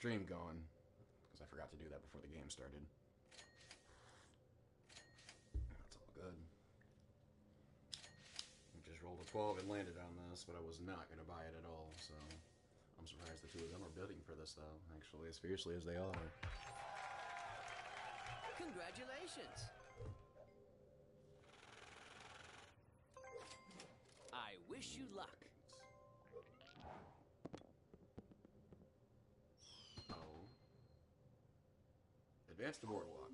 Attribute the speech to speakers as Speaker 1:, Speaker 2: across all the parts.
Speaker 1: stream going, because I forgot to do that before the game started. That's all good. I just rolled a 12 and landed on this, but I was not going to buy it at all, so I'm surprised the two of them are bidding for this, though, actually, as fiercely as they are.
Speaker 2: Congratulations! I wish you luck.
Speaker 1: Oh. Advance to boardwalk.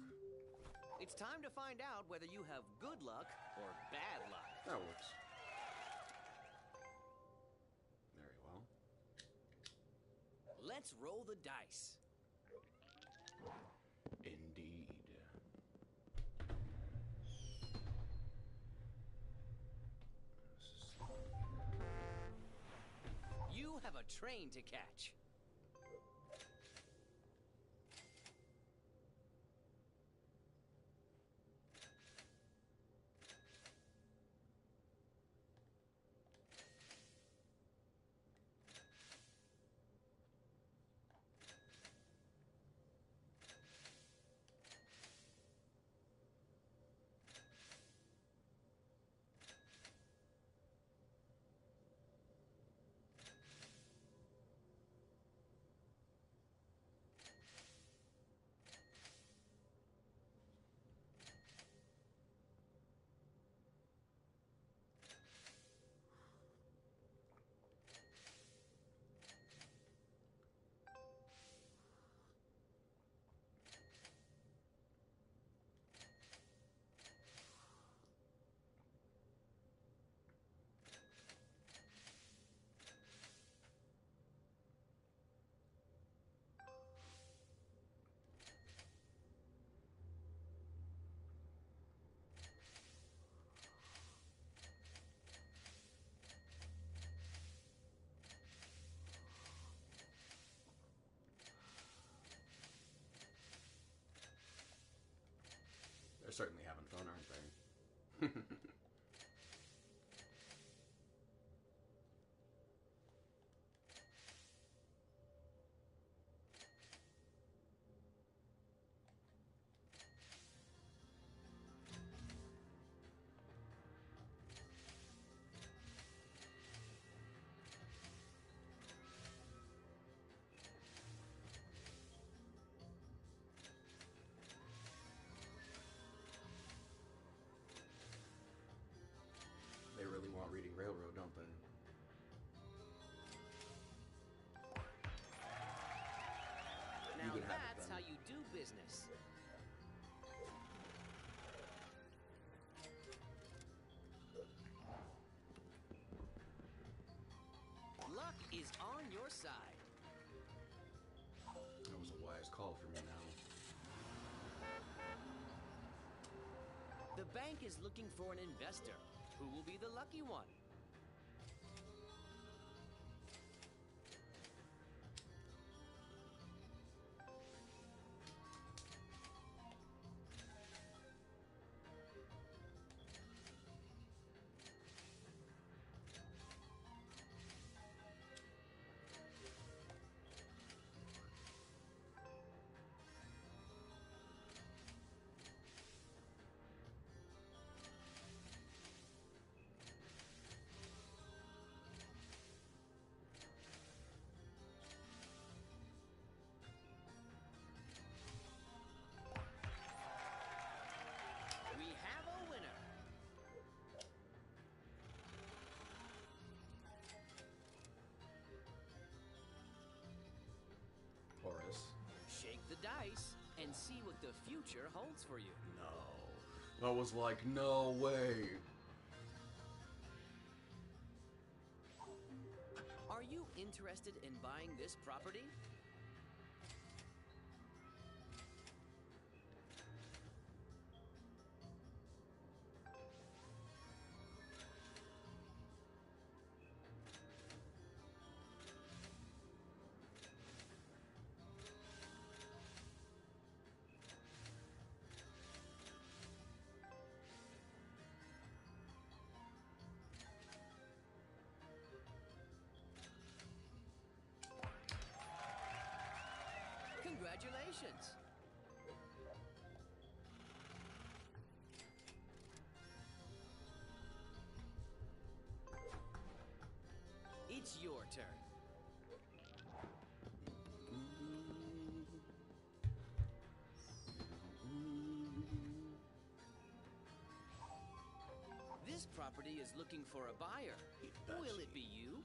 Speaker 2: It's time to find out whether you have good luck or bad luck.
Speaker 1: That works. Very well.
Speaker 2: Let's roll the dice.
Speaker 1: Indeed.
Speaker 2: You have a train to catch.
Speaker 1: They're certainly having fun, aren't they? They really want reading Railroad, don't they?
Speaker 2: Now that's how you do business. Luck is on your side.
Speaker 1: That was a wise call for me now.
Speaker 2: The bank is looking for an investor. Who will be the lucky one? We have a winner.
Speaker 1: Horace.
Speaker 2: Shake the dice and see what the future holds for you.
Speaker 1: No. I was like, no way.
Speaker 2: Are you interested in buying this property? Congratulations. It's your turn. This property is looking for a buyer. Will it be you?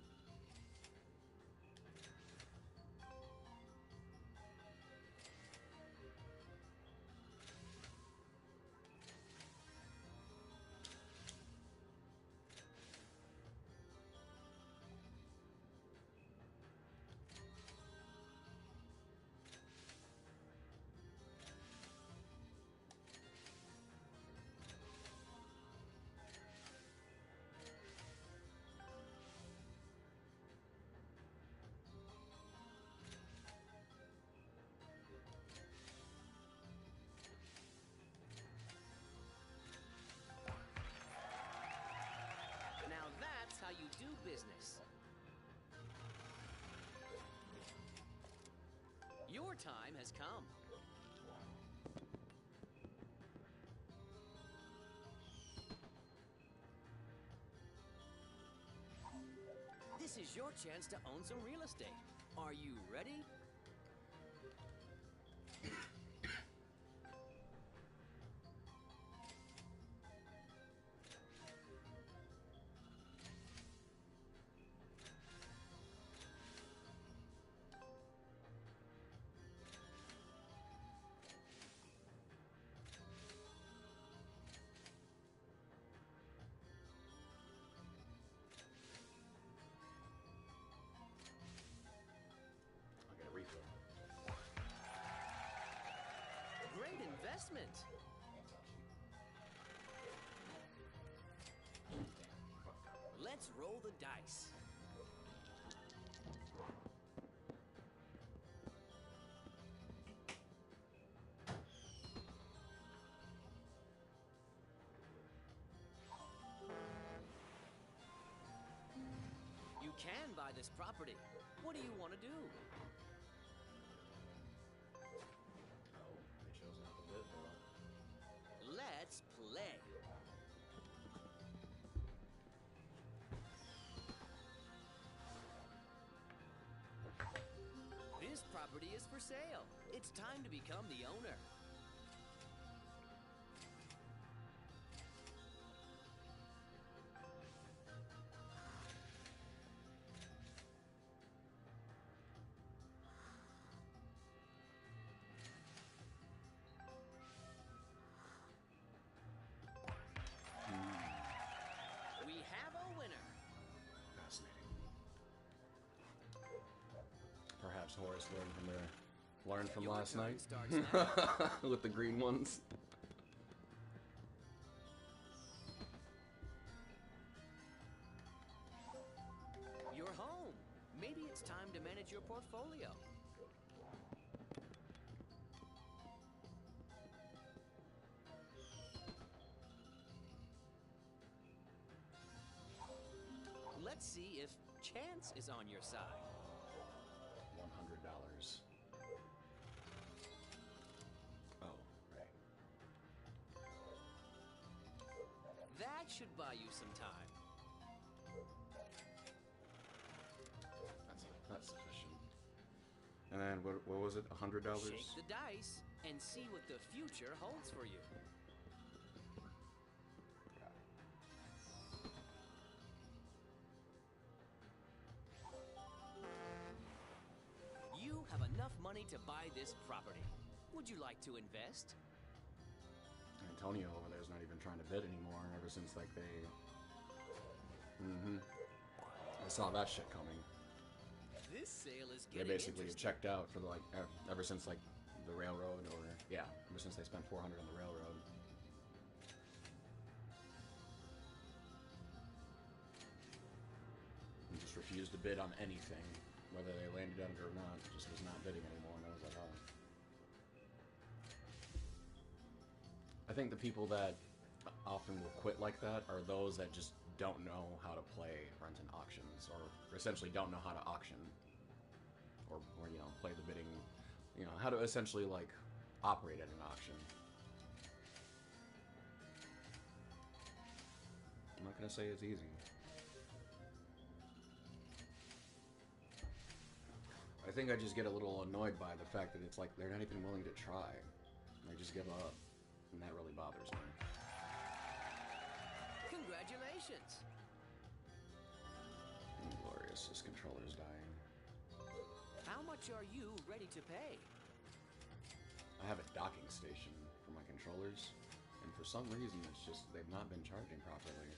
Speaker 2: Now that's how you do business. Your time has come. This is your chance to own some real estate. Are you ready?
Speaker 1: I'll get a refill.
Speaker 2: Great investment. Let's roll the dice. You can buy this property. What do you want to do?
Speaker 1: Oh, they chose not to bid though.
Speaker 2: Let's play. This property is for sale. It's time to become the owner. We have a winner.
Speaker 1: Fascinating. Perhaps Horace learned from
Speaker 2: Your
Speaker 1: last
Speaker 2: turn
Speaker 1: night
Speaker 2: starts now.
Speaker 1: with the green ones.
Speaker 2: You're home. Maybe it's time to manage your portfolio. Let's see if chance is on your side.
Speaker 1: $100. Oh, right.
Speaker 2: That should buy you some time.
Speaker 1: That's sufficient. And then what was it? $100?
Speaker 2: Shake the dice and see what the future holds for you. You have enough money to buy this property. Would you like to invest?
Speaker 1: Antonio over there's not even trying to bid anymore ever since like they I saw that shit coming.
Speaker 2: This sale is
Speaker 1: They
Speaker 2: getting
Speaker 1: basically
Speaker 2: interesting.
Speaker 1: checked out for like ever since like the railroad, or yeah, ever since they spent $400 on the railroad. And just refused to bid on anything, whether they landed on it or not. Just was not bidding anymore, and I was like, oh. I think the people that often will quit like that are those that just don't know how to play rental auctions, or essentially don't know how to auction, or you know, play the bidding you know, how to essentially, like, operate at an auction. I'm not gonna say it's easy. I think I just get a little annoyed by the fact that it's like they're not even willing to try. They just give up, and that really bothers me.
Speaker 2: Congratulations!
Speaker 1: Glorious, this controller's dying.
Speaker 2: How much are you ready to pay?
Speaker 1: I have a docking station for my controllers, and for some reason it's just they've not been charging properly.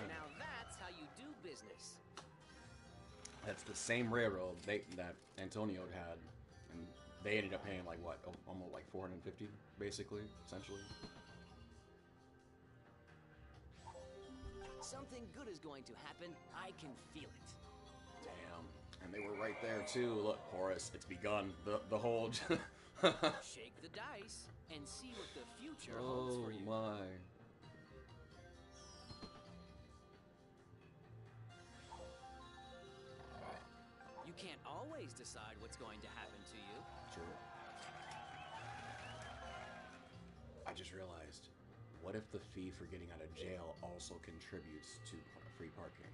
Speaker 2: Now that's how you do business.
Speaker 1: That's the same railroad that Antonio had, and they ended up paying like what, almost like 450, basically, essentially.
Speaker 2: Something good is going to happen. I can feel it.
Speaker 1: Damn, and they were right there too. Look, Horace, it's begun. The whole.
Speaker 2: Shake the dice and see what the future holds for you.
Speaker 1: Oh my.
Speaker 2: You can't always decide what's going to happen to you.
Speaker 1: True. I just realized, what if the fee for getting out of jail also contributes to free parking?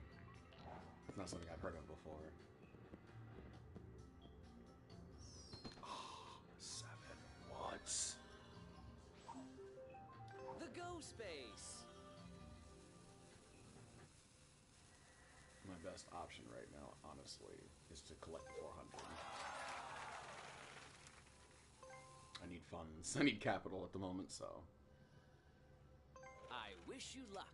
Speaker 1: It's not something I've heard of before. Oh, 7 watts.
Speaker 2: The Go Space.
Speaker 1: My best option right now, honestly, is to collect 400. I need funds. I need capital at the moment, so.
Speaker 2: I wish you luck.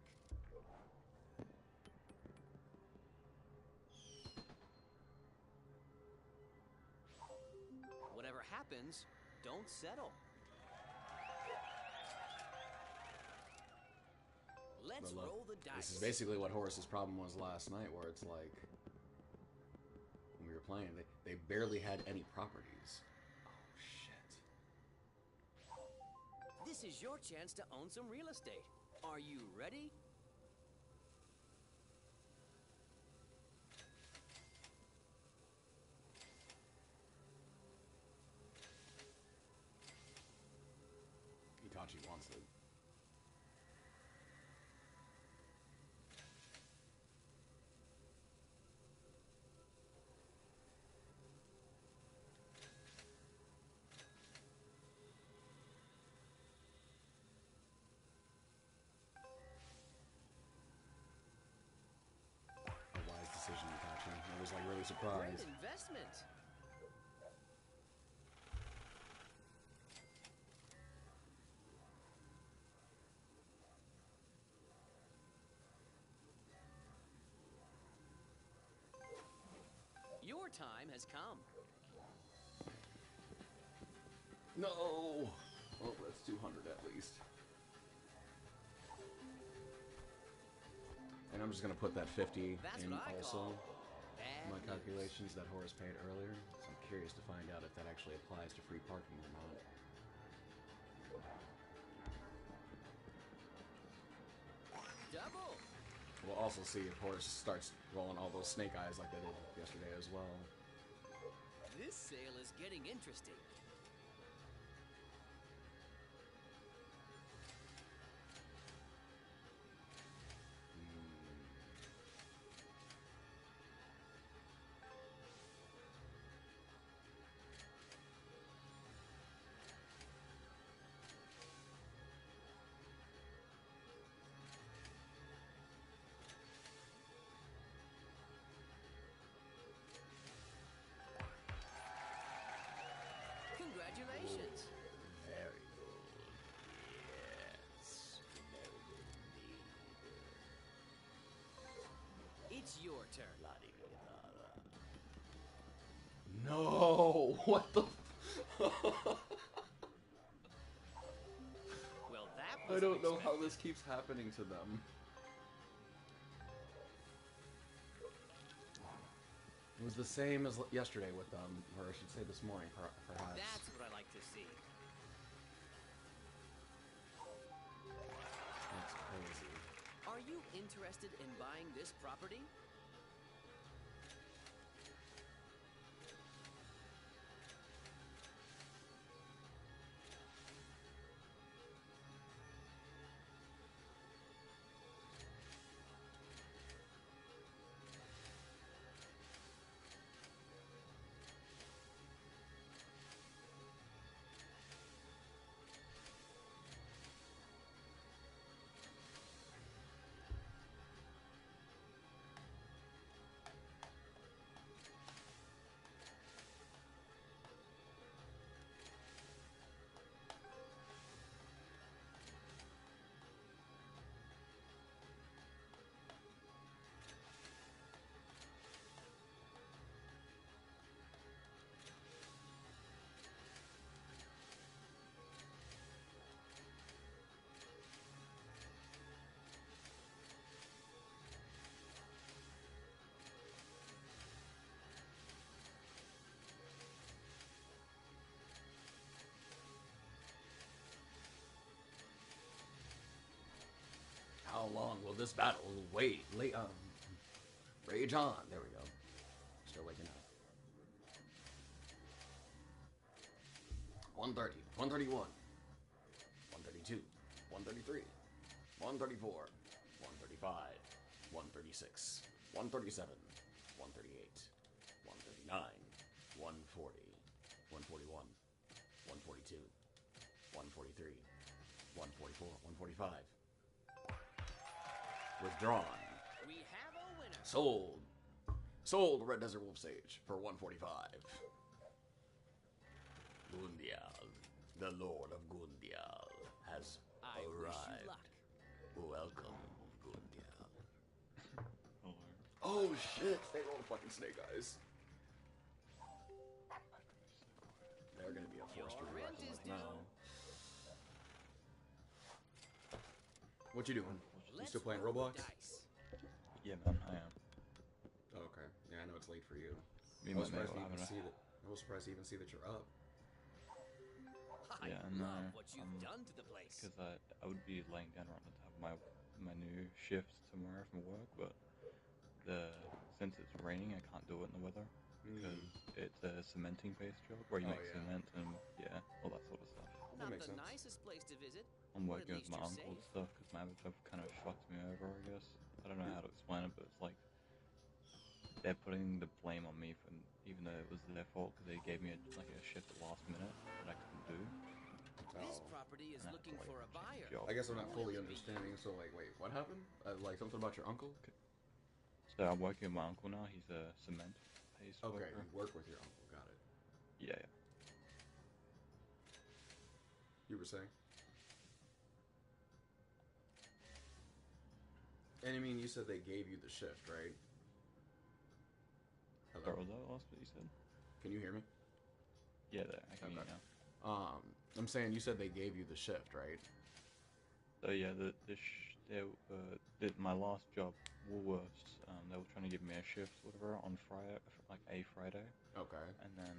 Speaker 2: Whatever happens, don't settle. Let's
Speaker 1: But look,
Speaker 2: roll the dice.
Speaker 1: this is basically what Horace's problem was last night, where it's like, when we were playing, they barely had any properties. Oh, shit.
Speaker 2: This is your chance to own some real estate. Are you ready?
Speaker 1: Itachi wants it. A wise decision, Itachi. I was like really
Speaker 2: Great
Speaker 1: surprised.
Speaker 2: investment. Your time has come.
Speaker 1: No! Well, that's 200 at least. And I'm just gonna put that 50
Speaker 2: That's
Speaker 1: in
Speaker 2: what I
Speaker 1: also.
Speaker 2: call bad
Speaker 1: My
Speaker 2: news.
Speaker 1: calculations that Horace paid earlier. So I'm curious to find out if that actually applies to free parking or not.
Speaker 2: Double.
Speaker 1: We'll also see if Horace starts rolling all those snake eyes like they did yesterday as well.
Speaker 2: This sale is getting interesting. Congratulations.
Speaker 1: Very good. Yes.
Speaker 2: It's your turn.
Speaker 1: No! What the?
Speaker 2: Well, that
Speaker 1: I
Speaker 2: was
Speaker 1: don't know how
Speaker 2: unexpected.
Speaker 1: this keeps happening to them. It was the same as yesterday with them, or I should say this morning, perhaps.
Speaker 2: That's what I like to see.
Speaker 1: That's crazy.
Speaker 2: interested in buying this property?
Speaker 1: How long will this battle rage on? There we go. Still waking up. 130, 131, 132, 133, 134, 135, 136, 137, 138, 139, 140, 141, 142, 143, 144, 145. Withdrawn.
Speaker 2: We have a winner.
Speaker 1: Sold. Sold Red Desert WolfSage for 145. Gundial, the Lord of Gundial, has arrived.
Speaker 2: Wish you luck.
Speaker 1: Welcome, Gundial. Oh shit! They rolled fucking snake eyes. They're gonna be a force to be reckoned with now. What you doing? You still playing Roblox?
Speaker 3: Yeah, man, I am.
Speaker 1: Oh, okay. Yeah, I know it's late for you.
Speaker 3: Me
Speaker 1: I was
Speaker 3: and my
Speaker 1: surprised
Speaker 3: mate
Speaker 1: to
Speaker 3: were
Speaker 1: even
Speaker 3: having
Speaker 1: see that. I was surprised to even see that you're up.
Speaker 3: Yeah, and
Speaker 2: love what you've done to the place.
Speaker 3: because I would be laying down right on top of my new shift tomorrow from work, but since it's raining, I can't do it in the weather because it's a cementing based job where you make cement and all that sort of stuff.
Speaker 2: Not
Speaker 1: makes
Speaker 2: the
Speaker 1: sense.
Speaker 2: nicest place to visit.
Speaker 3: I'm
Speaker 2: but
Speaker 3: working
Speaker 2: at
Speaker 3: with my
Speaker 2: least
Speaker 3: uncle
Speaker 2: you're
Speaker 3: and
Speaker 2: safe.
Speaker 3: stuff because my other job kind of fucked me over, I guess. I don't know how to explain it, but it's like they're putting the blame on me for even though it was their fault because they gave me a shift at the last minute that I couldn't do.
Speaker 2: This property is
Speaker 3: And I had
Speaker 2: looking
Speaker 3: to, like,
Speaker 2: for a
Speaker 3: change
Speaker 2: buyer.
Speaker 3: jobs.
Speaker 1: I guess I'm not fully understanding. So, like, wait, what happened? Like something about your uncle?
Speaker 3: So I'm working with my uncle now. He's a cement paste
Speaker 1: Okay,
Speaker 3: worker.
Speaker 1: you work with your uncle. Got it.
Speaker 3: Yeah.
Speaker 1: You were saying? And I mean, you said they gave you the shift, right?
Speaker 3: Sorry,
Speaker 1: Hello?
Speaker 3: was that last bit you said?
Speaker 1: Can you hear me?
Speaker 3: Yeah, there. I can hear you now.
Speaker 1: I'm saying you said they gave you the shift, right?
Speaker 3: So yeah, my last job, Woolworths, they were trying to give me a shift, whatever, on Friday, like a Friday,
Speaker 1: Okay.
Speaker 3: and then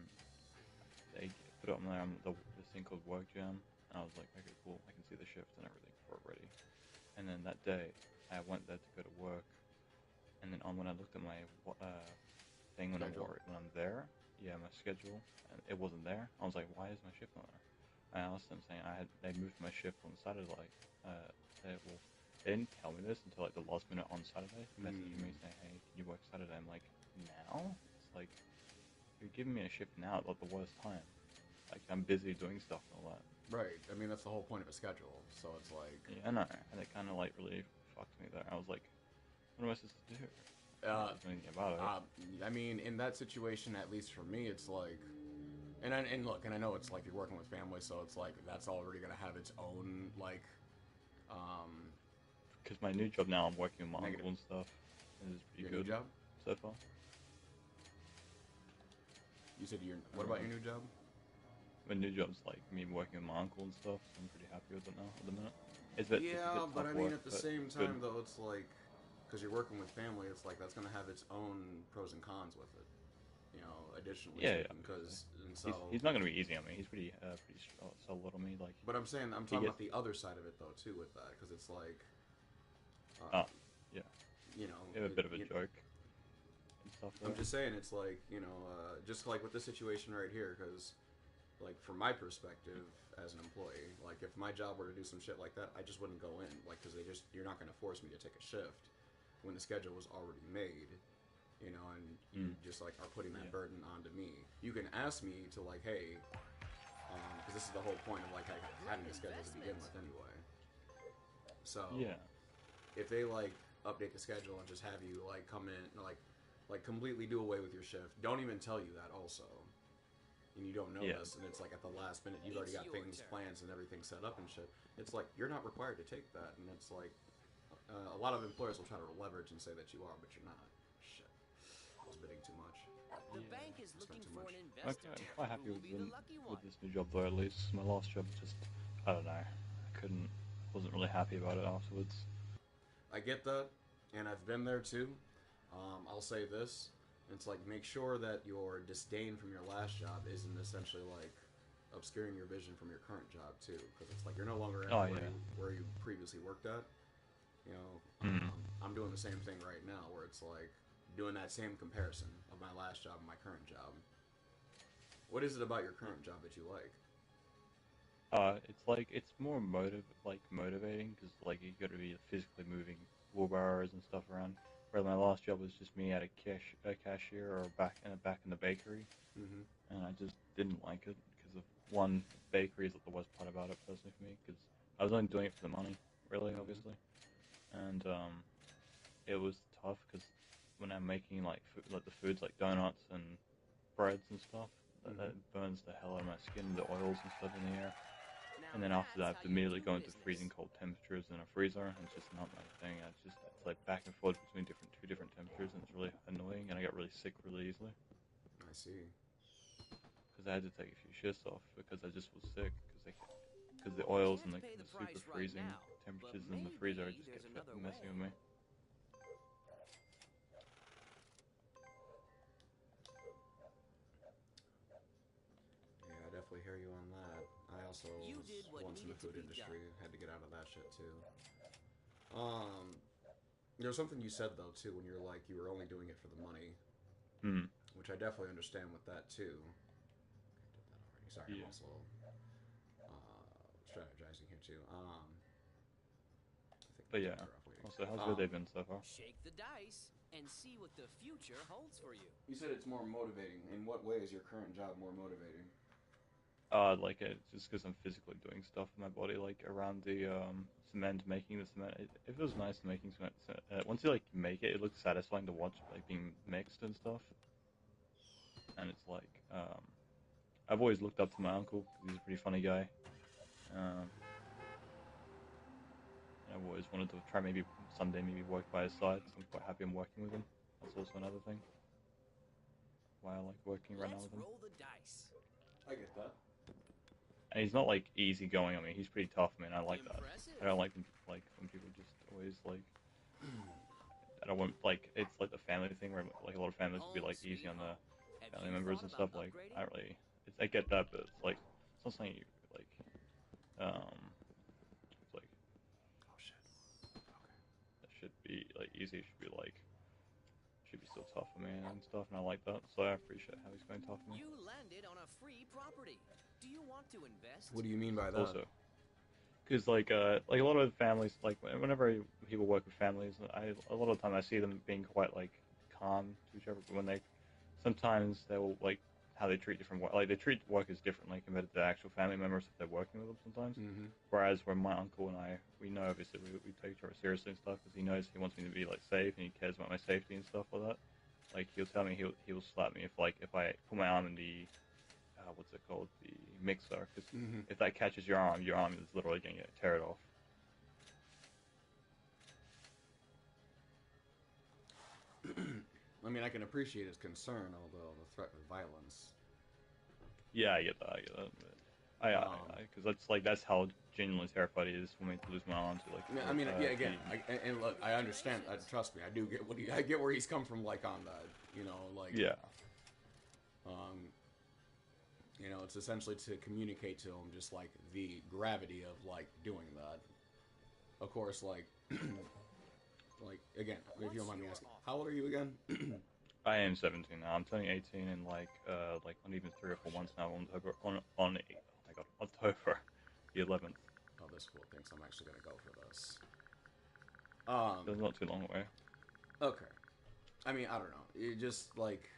Speaker 3: they put it on there this thing called Work Jam, and I was like, okay, cool, I can see the shift and everything for it ready. And then that day, I went there to go to work, and then when I looked at my thing when
Speaker 1: Schedule.
Speaker 3: I'm there, my schedule, and it wasn't there. I was like, why is my shift not there? I asked them saying they moved my shift on Saturday. They didn't tell me this until like the last minute on Saturday. Messaged me saying, "Hey, can you work Saturday?" I'm like, now? It's like you're giving me a shift now at like the worst time. Like I'm busy doing stuff and all that.
Speaker 1: Right. I mean, that's the whole point of a schedule. So it's like.
Speaker 3: Yeah, I know, and it kind of like really fucked me there. I was like, what am I supposed to do? I can't do anything about it.
Speaker 1: I mean, in that situation, at least for me, it's like, and look, and I know it's like you're working with family, so it's like that's already gonna have its own like,
Speaker 3: Because my new job now, I'm working with my
Speaker 1: negative.
Speaker 3: uncle and stuff. And it's pretty
Speaker 1: Your
Speaker 3: good
Speaker 1: new job?
Speaker 3: so far.
Speaker 1: You said what about your new job?
Speaker 3: My new job's like me working with my uncle and stuff, so I'm pretty happy with it now at the minute. It's a bit
Speaker 1: But
Speaker 3: tough
Speaker 1: I mean,
Speaker 3: work,
Speaker 1: at the
Speaker 3: but
Speaker 1: same
Speaker 3: it's good.
Speaker 1: time, though, it's like, because you're working with family, it's like that's gonna have its own pros and cons with it. You know, additionally, because
Speaker 3: he's not gonna be easy on me. He's pretty solid on me. Like,
Speaker 1: but I'm talking about the other side of it though too with that, because it's like,
Speaker 3: Yeah.
Speaker 1: You know,
Speaker 3: You have a bit of a joke and stuff.
Speaker 1: I'm just saying, it's like, you know, just like with this situation right here, because, like, from my perspective as an employee, like, if my job were to do some shit like that, I just wouldn't go in, like, because you're not going to force me to take a shift when the schedule was already made, you know, and you just, like, are putting that burden onto me. You can ask me to, like, hey, because this is the whole point of, like, having a schedule to begin with anyway. So, if they, like, update the schedule and just have you, like, come in, like completely do away with your shift, don't even tell you that also. And you don't know this, and it's like at the last minute, you've already got things, plans, and everything set up and shit. It's like, you're not required to take that, and it's like, a lot of employers will try to leverage and say that you are, but you're not. Shit. I was bidding too much.
Speaker 2: The bank is looking for an investor.
Speaker 3: Okay, I'm quite happy
Speaker 2: who will be the lucky one.
Speaker 3: with this new job though, at least. My last job just, I don't know, wasn't really happy about it afterwards.
Speaker 1: I get that, and I've been there too. I'll say this. It's like, make sure that your disdain from your last job isn't essentially like obscuring your vision from your current job too, because it's like you're no longer at where you previously worked at. You know, I'm doing the same thing right now, where it's like doing that same comparison of my last job and my current job. What is it about your current job that you like?
Speaker 3: It's like, it's more motivating, because like you got to be physically moving wheelbarrows and stuff around. Where my last job was just me at a cashier or back in the bakery, and I just didn't like it because of one, bakery is the worst part about it personally for me, because I was only doing it for the money, really, obviously, and it was tough because when I'm making like the foods like donuts and breads and stuff, that burns the hell out of my skin, the oils and stuff in the air. And then after that, I have to immediately go into freezing cold temperatures in a freezer, and it's just not my thing. It's like back and forth between two different temperatures, and it's really annoying, and I get really sick really easily.
Speaker 1: I see.
Speaker 3: Because I had to take a few shifts off because I just was sick, because the oils and the super freezing temperatures in the freezer just kept messing with me.
Speaker 1: Yeah, I definitely hear you on that. I also was once in the food industry, had to get out of that shit too. There's something you said though too, when you're like, you were only doing it for the money, which I definitely understand with that too. Did that already? Sorry, I'm also strategizing here too.
Speaker 3: But yeah. Also, how's your day been so far?
Speaker 2: Shake the dice and see what the future holds for you.
Speaker 1: You said it's more motivating. In what way is your current job more motivating?
Speaker 3: Like just because I'm physically doing stuff with my body, like around the cement, making the cement. It feels nice making cement. Once you like make it, it looks satisfying to watch, like being mixed and stuff. And it's like, I've always looked up to my uncle because he's a pretty funny guy. I've always wanted to try maybe someday work by his side. So I'm quite happy I'm working with him. That's also another thing why I like working right now with him.
Speaker 2: Let's roll the dice.
Speaker 1: I get that.
Speaker 3: And he's not like easygoing. I mean, he's pretty tough, man. I like that. I don't like when people just always like. I don't want like, it's like the family thing where like a lot of families would be like easy on the family members and stuff. Like I don't really. I get that, but it's like it's not something you like. It's like.
Speaker 1: Oh shit. Okay.
Speaker 3: That should be like easy. It should be like. Should be still tough for me and stuff, and I like that. So I appreciate how he's going tough for me.
Speaker 2: You landed on a free property. Do you want to invest?
Speaker 1: What do you mean by that?
Speaker 3: Also, because like a lot of families, like whenever people work with families, a lot of the time I see them being quite like calm to each other. But when sometimes they will like how they treat different like they treat workers differently compared to the actual family members if they're working with them sometimes. Whereas when my uncle and I, we know obviously we take each other seriously and stuff because he knows he wants me to be like safe and he cares about my safety and stuff like that. Like he'll tell me he'll slap me if I put my arm in the what's it called, the mixer, because if that catches your arm is literally going to tear it off.
Speaker 1: I mean, I can appreciate his concern, although the threat of violence.
Speaker 3: Yeah, I get that. Because that's how genuinely terrified it is for me to lose my arm to like.
Speaker 1: I mean, again, and look, I understand. Trust me, I do get I get where he's come from, like on that, you know, like you know, it's essentially to communicate to him just like the gravity of like doing that. Of course, like Like, again, if you don't mind me asking, how old are you again?
Speaker 3: I am 17 now. I'm turning 18 in like not even 3 or 4 months now. On October, oh my god, October the 11th.
Speaker 1: Oh, this fool thinks I'm actually gonna go for this.
Speaker 3: So it's not too long away.
Speaker 1: Okay. I mean, I don't know. It just like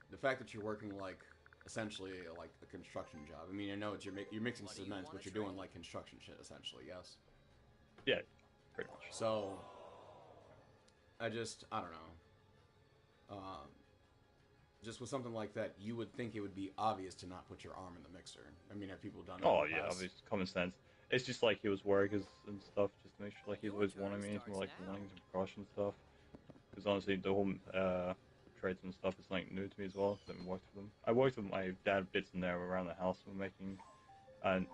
Speaker 1: the fact that you're working like essentially like a construction job. I mean, I know it's you're mixing cement, but you're doing like construction shit essentially. Yes.
Speaker 3: Yeah, pretty much.
Speaker 1: So I don't know. Just with something like that, you would think it would be obvious to not put your arm in the mixer. I mean, have people done it?
Speaker 3: Oh yeah, obviously common sense. It's just like he was worried and stuff, just to make sure like he's always wanting me into like warnings and precaution stuff. Because honestly, the whole trades and stuff is like new to me as well. Cause I haven't worked with them. I worked with my dad bits in there around the house we're making, and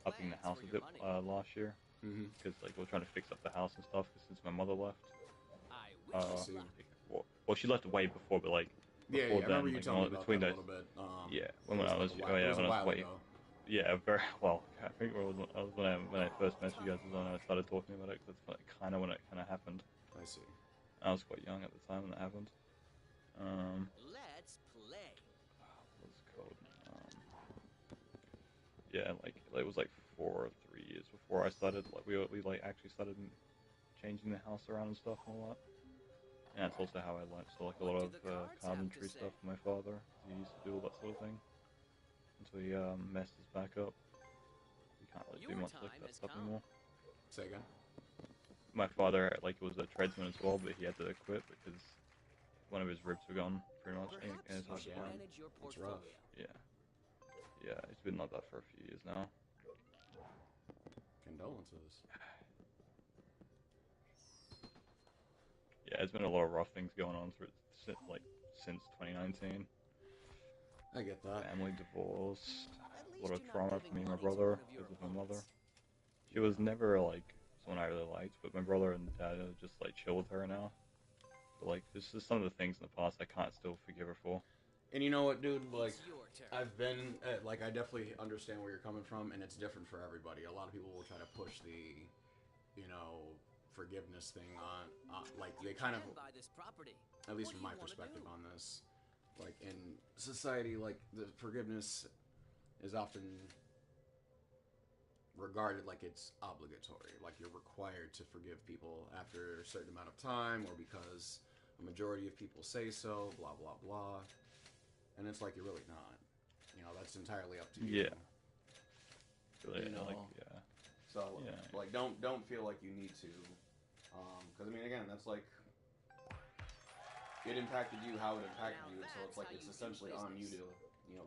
Speaker 3: upping the house a bit last year. Because like we're trying to fix up the house and stuff. Cause since my mother left, well, she left way before, but like before
Speaker 1: I remember you telling me about that a little bit.
Speaker 3: When I was way. Yeah, very well. I think it was when I first met you guys, was when I started talking about it. That's kind of when it kind of happened.
Speaker 1: I see.
Speaker 3: I was quite young at the time when that happened.
Speaker 2: Let's play.
Speaker 3: What's it called? Yeah, like it was like 4 or 3 years before I started. Like we like actually started changing the house around and stuff and all that. And that's also how I learned like a lot of carpentry stuff from my father. He used to do all that sort of thing until he messed his back up. He can't really do much like that stuff anymore.
Speaker 1: Say again.
Speaker 3: My father like was a tradesman as well, but he had to quit because one of his ribs were gone pretty much. And
Speaker 1: That's rough.
Speaker 3: Yeah, it's been like that for a few years now.
Speaker 1: Condolences.
Speaker 3: Yeah, it's been a lot of rough things going on since 2019.
Speaker 1: I get that.
Speaker 3: Family divorce, a lot of trauma for me and my brother because of my mother. She was never like someone I really liked, but my brother and dad are just like chill with her now. But like, this is some of the things in the past I can't still forgive her for.
Speaker 1: And you know what, dude? Like, I've been like, I definitely understand where you're coming from, and it's different for everybody. A lot of people will try to push the, forgiveness thing on like they kind of, at least from my perspective on this, like in society, like the forgiveness is often regarded like it's obligatory, like you're required to forgive people after a certain amount of time, or because a majority of people say so, blah blah blah. And it's like you're really not. That's entirely up to you.
Speaker 3: Yeah. Really,
Speaker 1: So like, don't feel like you need to, because I mean, again, that's like it impacted you how it impacted you, so it's like it's essentially on you to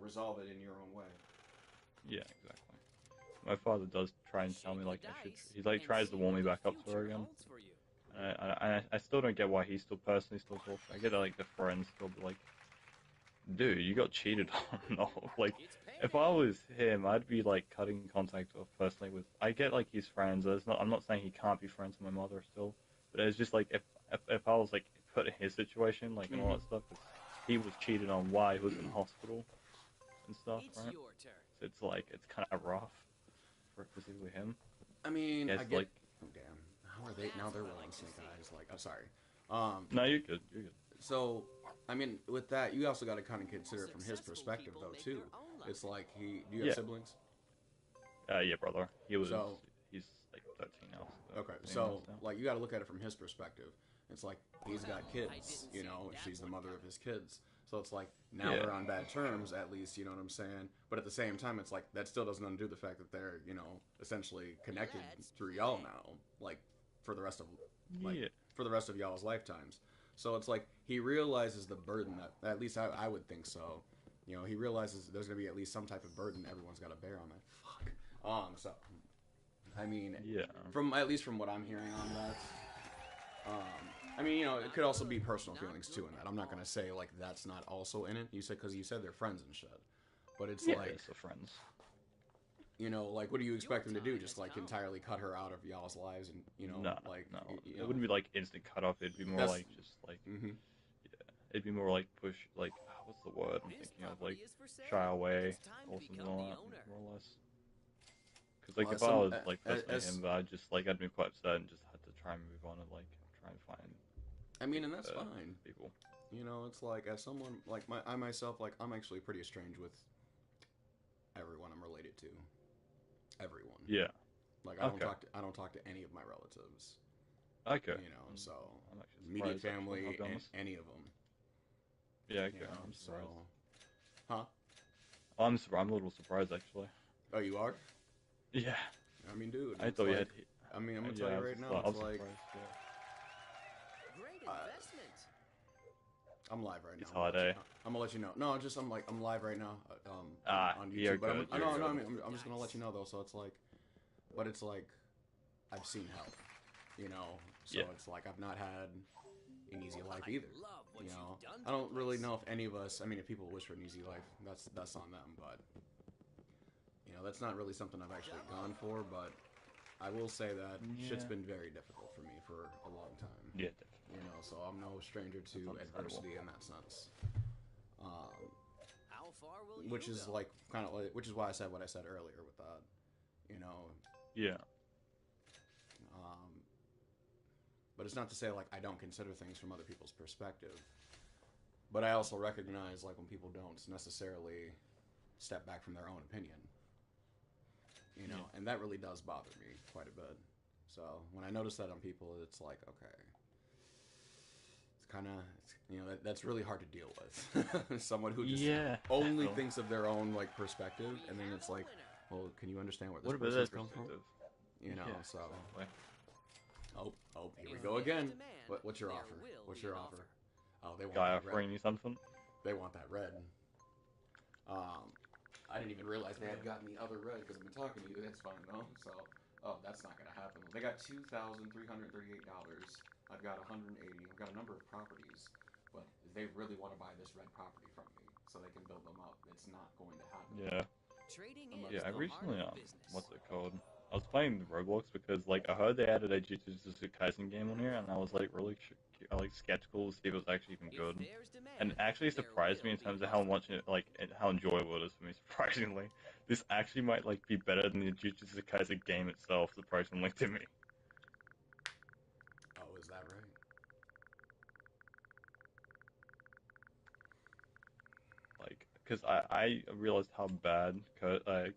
Speaker 1: resolve it in your own way.
Speaker 3: Yeah, exactly. My father does try and tell me like I should. He like tries to warm me back up to her again. I still don't get why he still personally still talks. I get that like the friends still be like, dude, you got cheated on. No, like if I was him, I'd be like cutting contact personally with. I get like he's friends. I'm not saying he can't be friends with my mother still, but it's just like if I was like put in his situation, like and all that stuff, 'cause he was cheated on while he was in hospital and stuff, right? So it's like it's kind of rough for specifically him.
Speaker 1: I mean, I get.
Speaker 3: Like,
Speaker 1: oh damn! How are they now? They're rolling snake eyes. Like, I'm sorry.
Speaker 3: No, you're good. You're good.
Speaker 1: So, I mean, with that, you also got to kind of consider it from his perspective, though, too. It's like do you have siblings?
Speaker 3: Yeah, brother. He's like 13 now.
Speaker 1: Okay, so like you got to look at it from his perspective. It's like he's got kids, she's the mother of his kids. So it's like now they're on bad terms, at least, you know what I'm saying? But at the same time, it's like that still doesn't undo the fact that they're, essentially connected through y'all now, like for the rest of y'all's lifetimes. So it's like he realizes the burden that, at least I would think so. He realizes there's gonna be at least some type of burden everyone's got to bear on that. Fuck. So, I mean, from what I'm hearing on that, I mean, it could also be personal feelings too in that. I'm not gonna say like that's not also in it. Because you said they're friends and shit, but it's like
Speaker 3: it's the friends.
Speaker 1: Like what do you expect them to do? Just like entirely cut her out of y'all's lives and
Speaker 3: No. It wouldn't be like instant cut off. It'd be more like just like it'd be more like push like what's the word I'm thinking of, like shy away or something like that, more or less. Because like if I was like personally him, I'd be quite upset and just had to try and move on and like try and find.
Speaker 1: I mean, and that's fine.
Speaker 3: People.
Speaker 1: You know, it's like as someone like I myself, like I'm actually pretty estranged with everyone I'm related to. Everyone.
Speaker 3: Yeah.
Speaker 1: Like I don't talk to any of my relatives.
Speaker 3: Okay.
Speaker 1: You know, so
Speaker 3: I'm actually
Speaker 1: immediate
Speaker 3: surprised,
Speaker 1: family,
Speaker 3: actually, I'll be honest.
Speaker 1: any of them.
Speaker 3: Yeah. Okay.
Speaker 1: You know,
Speaker 3: I'm
Speaker 1: so,
Speaker 3: surprised.
Speaker 1: huh?
Speaker 3: I'm a little surprised actually.
Speaker 1: Oh, you are?
Speaker 3: Yeah.
Speaker 1: I mean, dude.
Speaker 3: I thought
Speaker 1: like,
Speaker 3: you had.
Speaker 1: I mean, I'm gonna
Speaker 3: Yeah,
Speaker 1: tell
Speaker 3: I
Speaker 1: you
Speaker 3: was
Speaker 1: right
Speaker 3: just
Speaker 1: now,
Speaker 3: I was
Speaker 1: it's like
Speaker 3: surprised, yeah.
Speaker 2: Great investment.
Speaker 1: I'm live right now.
Speaker 3: It's holiday.
Speaker 1: I'm gonna let you know. No, just I'm live right now. On YouTube.
Speaker 3: You're
Speaker 1: But
Speaker 3: good.
Speaker 1: I mean, I'm just gonna let you know though. So it's like, but it's like, I've seen hell. You know, so
Speaker 3: Yeah.
Speaker 1: it's like I've not had an easy life either.
Speaker 2: Love what
Speaker 1: You
Speaker 2: you've
Speaker 1: know,
Speaker 2: done
Speaker 1: I don't
Speaker 2: to
Speaker 1: really
Speaker 2: us.
Speaker 1: know if any of us. I mean, if people wish for an easy life, that's on them. But you know, that's not really something I've actually gone for. But I will say that shit's been very difficult for me for a long time.
Speaker 3: Yeah, definitely.
Speaker 1: You know, so I'm no stranger to adversity in that sense.
Speaker 2: How far will
Speaker 1: Which
Speaker 2: you
Speaker 1: is
Speaker 2: go?
Speaker 1: like kind of like, which is why I said what I said earlier with that. You know,
Speaker 3: Yeah.
Speaker 1: but it's not to say like I don't consider things from other people's perspective. But I also recognize like when people don't necessarily step back from their own opinion. You know, and that really does bother me quite a bit. So when I notice that on people, it's like, okay, it's kind of, you know, that's really hard to deal with. Someone who just only thinks of their own like perspective, and then it's like, well, can you understand where this person's come from? You know, so. Oh, here we go again. What's your offer? What's your offer? Oh, they want
Speaker 3: Guy
Speaker 1: that
Speaker 3: offering
Speaker 1: red.
Speaker 3: you something?
Speaker 1: They want that red. I didn't even realize they had gotten the other red because I've been talking to you. That's fine though. So, oh, that's not gonna happen. They got $2,338. I've got 180. I've got a number of properties, but they really want to buy this red property from me so they can build them up. It's not going to happen.
Speaker 3: Yeah.
Speaker 2: Trading
Speaker 3: Yeah, I
Speaker 2: is the
Speaker 3: recently,
Speaker 2: heart of business.
Speaker 3: what's it called? I was playing Roblox because, like, I heard they added a Jujutsu Kaisen game on here, and I was, like, really skeptical to see if it was actually even good.
Speaker 2: There's demand,
Speaker 3: And it actually
Speaker 2: there
Speaker 3: surprised me in
Speaker 2: will
Speaker 3: terms
Speaker 2: be
Speaker 3: of how
Speaker 2: offer.
Speaker 3: much it, like, how enjoyable it is for me, surprisingly. This actually might, like, be better than the Jujutsu Kaisen game itself, surprisingly to me.
Speaker 1: Oh, is that right?
Speaker 3: Like, because I realized how bad, I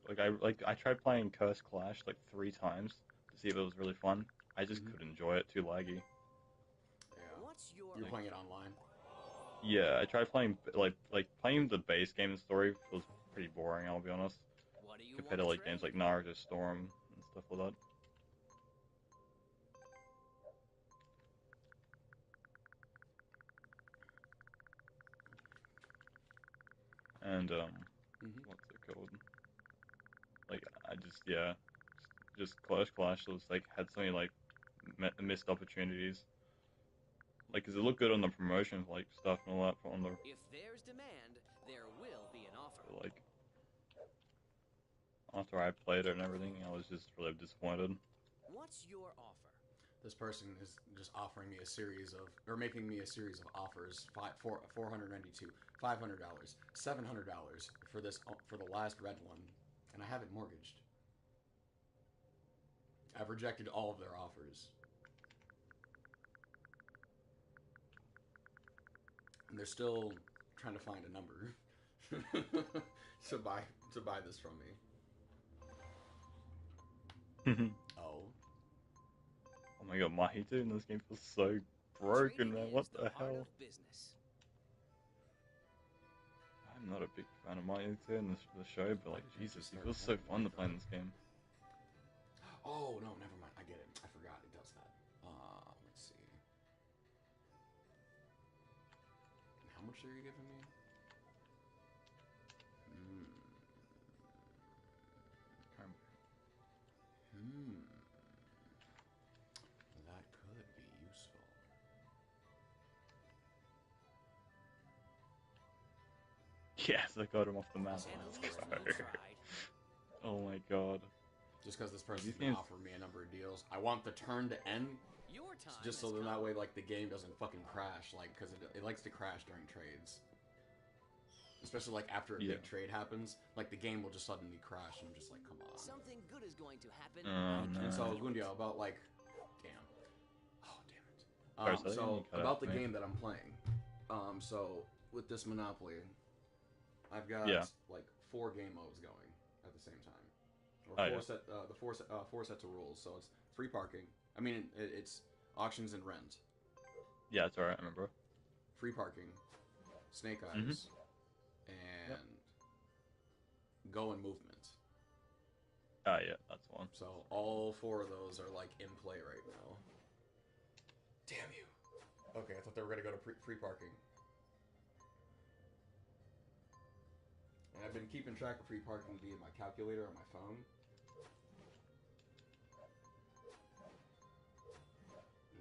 Speaker 3: tried playing Curse Clash, like, 3 times to see if it was really fun. I just couldn't enjoy it, too laggy.
Speaker 1: Yeah.
Speaker 2: What's your
Speaker 1: You're playing it online?
Speaker 3: Yeah, I tried playing playing the base game story was pretty boring. I'll be honest,
Speaker 2: What do you
Speaker 3: compared to
Speaker 2: want
Speaker 3: like games like Naruto Storm and stuff like that. And what's it called? Like I just Clash was like had so many like missed opportunities. Like, 'cause it looked good on the promotion like stuff and all that on the
Speaker 2: If there's demand, there will be an offer.
Speaker 3: like. After I played it and everything, I was just really disappointed.
Speaker 2: What's your offer?
Speaker 1: This person is just offering me a series of, or making me a series of offers. $492, $500, $700 for this for the last red one, and I have it mortgaged. I've rejected all of their offers, and they're still trying to find a number to buy this from me. Oh.
Speaker 3: Oh my god, Mahito in this game feels so broken, man. What the hell?
Speaker 2: Of business.
Speaker 3: I'm not a big fan of Mahito in the show, but like, Jesus, he feels so fun to play in this game.
Speaker 1: Oh, no, never mind. I get it. I forgot it does that. Let's see. How much are you giving me? That could be useful.
Speaker 3: Yes, I got him off the map.
Speaker 2: At
Speaker 3: Let's
Speaker 2: least
Speaker 3: go.
Speaker 2: we tried.
Speaker 3: Oh my god.
Speaker 1: Just because this person's
Speaker 3: These
Speaker 1: been
Speaker 3: games-
Speaker 1: offering me a number of deals. I want the turn to end,
Speaker 2: Your time
Speaker 1: just so
Speaker 2: has
Speaker 1: then that
Speaker 2: come.
Speaker 1: way, like, the game doesn't fucking crash, like, because it likes to crash during trades. Especially, like, after a big trade happens, like, the game will just suddenly crash, and I'm just like, come on.
Speaker 2: Something good is going to happen.
Speaker 3: Oh, no.
Speaker 1: And so, Gundia, about, like, damn.
Speaker 3: Sorry, say that again, you
Speaker 1: So
Speaker 3: cut out
Speaker 1: about the
Speaker 3: for me.
Speaker 1: game that I'm playing. So with this Monopoly, I've got
Speaker 3: Yeah.
Speaker 1: like 4 game modes going at the same time, or
Speaker 3: Oh,
Speaker 1: four
Speaker 3: yeah.
Speaker 1: four sets of rules. So it's free parking. I mean, it's auctions and rent,
Speaker 3: Yeah, it's alright, I remember.
Speaker 1: free parking, snake
Speaker 3: Mhm.
Speaker 1: eyes, and go and movement.
Speaker 3: Ah, yeah, that's the one.
Speaker 1: So all 4 of those are like in play right now. Damn you. Okay, I thought they were gonna go to free parking. And I've been keeping track of free parking via my calculator on my phone.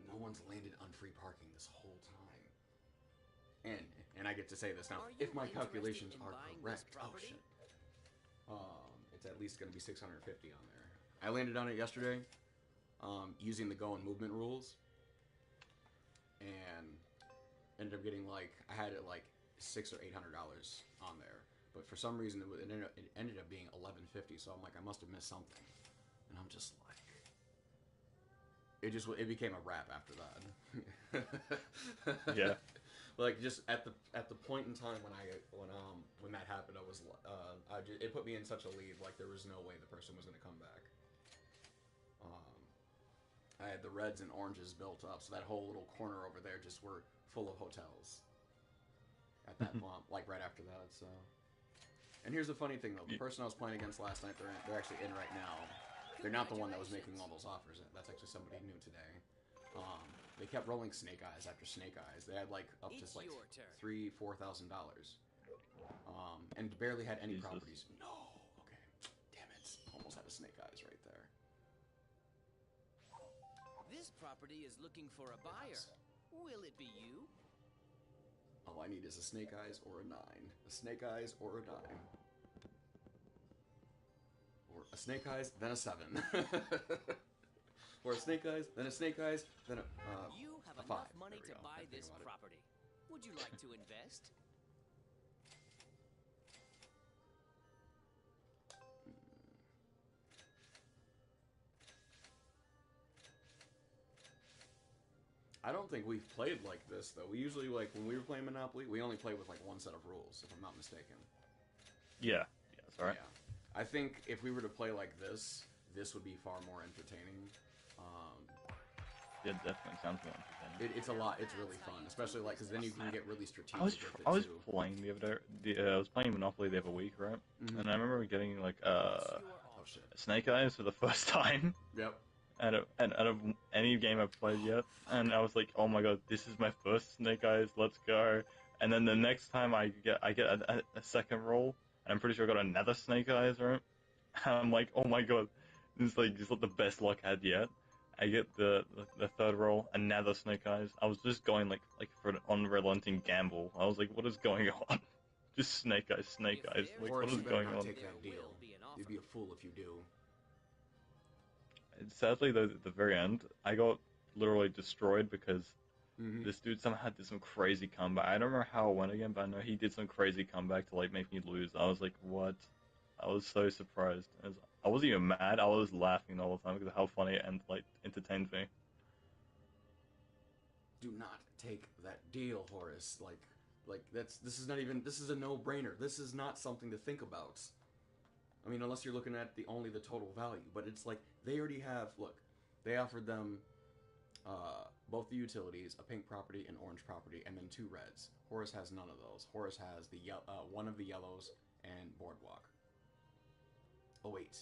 Speaker 1: No one's landed on free parking this whole time. And I get to say this now.
Speaker 2: Are you
Speaker 1: If my
Speaker 2: interested
Speaker 1: calculations
Speaker 2: in
Speaker 1: are
Speaker 2: buying
Speaker 1: correct,
Speaker 2: this property?
Speaker 1: shit. It's at least going to be 650 on there. I landed on it yesterday, using the go and movement rules, and ended up getting like I had it like $600 or $800 on there, but for some reason it ended up being 1150. So I'm like, I must have missed something, and I'm just like, it became a wrap after that.
Speaker 3: Yeah.
Speaker 1: Like just at the point in time when that happened, I was it put me in such a lead. Like there was no way the person was going to come back. I had the reds and oranges built up, so that whole little corner over there just were full of hotels. At that point, like right after that. So, and here's the funny thing though: the person I was playing against last night, they're actually in right now. They're not the one that was making all those offers. That's actually somebody new today. They kept rolling snake eyes after snake eyes. They had like up to like $3,000-$4,000, and barely had any
Speaker 3: Jesus.
Speaker 1: properties. No, okay, damn it, almost had a snake eyes right there.
Speaker 2: This property is looking for a buyer. Will it be you?
Speaker 1: All I need is a snake eyes or a 9, a snake eyes or a 9, or a snake eyes then a 7. Or a snake eyes, then a snake eyes, then
Speaker 2: You have
Speaker 1: a
Speaker 2: enough
Speaker 1: 5.
Speaker 2: money
Speaker 1: There we
Speaker 2: to
Speaker 1: go.
Speaker 2: buy
Speaker 1: I think
Speaker 2: this
Speaker 1: about it.
Speaker 2: property. Would you like to invest?
Speaker 1: I don't think we've played like this though. We usually like when we were playing Monopoly, we only play with like one set of rules, if I'm not mistaken.
Speaker 3: Yeah. Yeah, it's alright.
Speaker 1: Yeah. I think if we were to play like this would be far more entertaining.
Speaker 3: It definitely sounds more entertaining.
Speaker 1: It's a lot. It's really fun, especially like because then you can get really strategic
Speaker 3: I was
Speaker 1: with it
Speaker 3: I was
Speaker 1: too.
Speaker 3: playing the other day. I was playing Monopoly the other week, right?
Speaker 1: Mhm.
Speaker 3: And I remember getting like
Speaker 2: What's your
Speaker 1: Oh
Speaker 2: offer?
Speaker 1: shit.
Speaker 3: Snake Eyes for the first time
Speaker 1: Yep.
Speaker 3: out of any game I've played yet, and I was like, oh my god, this is my first Snake Eyes. Let's go! And then the next time I get a second roll, and I'm pretty sure I got another Snake Eyes, right? And I'm like, oh my god, this is like the best luck I had yet. I get the third roll, another Snake Eyes. I was just going like for an unrelenting gamble. I was like, what is going on? Just Snake Eyes, Snake
Speaker 2: If
Speaker 3: Eyes.
Speaker 2: there
Speaker 3: Like,
Speaker 1: Or
Speaker 3: what
Speaker 1: you
Speaker 3: is
Speaker 1: better
Speaker 3: going
Speaker 1: not
Speaker 3: on?
Speaker 1: take
Speaker 2: There
Speaker 1: that deal.
Speaker 2: will be an offer.
Speaker 1: You'd be a fool if you do.
Speaker 3: Sadly, though, at the very end, I got literally destroyed because
Speaker 1: Mm-hmm.
Speaker 3: this dude somehow did some crazy comeback. I don't remember how it went again, but I know he did some crazy comeback to like make me lose. I was like, what? I was so surprised. I wasn't even mad. I was laughing the whole time because of how funny it and like entertained me.
Speaker 1: Do not take that deal, Horace. Like this is a no-brainer. This is not something to think about. I mean, unless you're looking at only the total value, but it's like they already have. Look, they offered them both the utilities, a pink property, an orange property, and then 2 reds. Horace has none of those. Horace has the one of the yellows and boardwalk. Oh wait,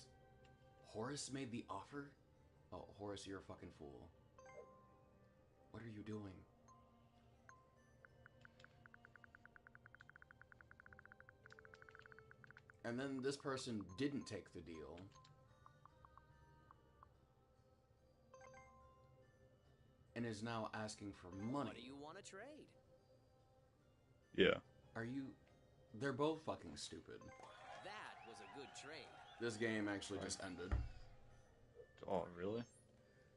Speaker 1: Horace made the offer? Oh, Horace, you're a fucking fool. What are you doing? And then this person didn't take the deal. And is now asking for money.
Speaker 2: What do you want to trade?
Speaker 3: Yeah.
Speaker 1: Are you... They're both fucking stupid.
Speaker 2: That was a good trade.
Speaker 1: This game actually just ended.
Speaker 3: Oh, really?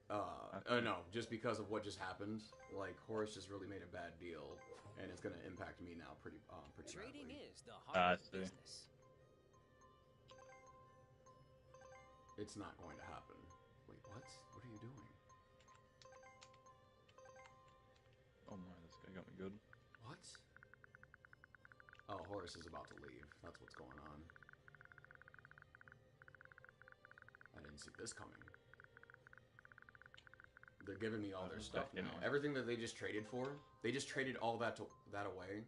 Speaker 1: No, just because of what just happened. Like, Horace just really made a bad deal, and it's gonna impact me now pretty
Speaker 2: Trading
Speaker 1: badly.
Speaker 2: is the heart of
Speaker 3: see.
Speaker 2: business.
Speaker 1: It's not going to happen. Wait, what? What are you doing?
Speaker 3: got me good.
Speaker 1: What? Oh, Horace is about to leave. That's what's going on. I didn't see this coming. They're giving me all their stuff now. Everything that they just traded for, they just traded all that away.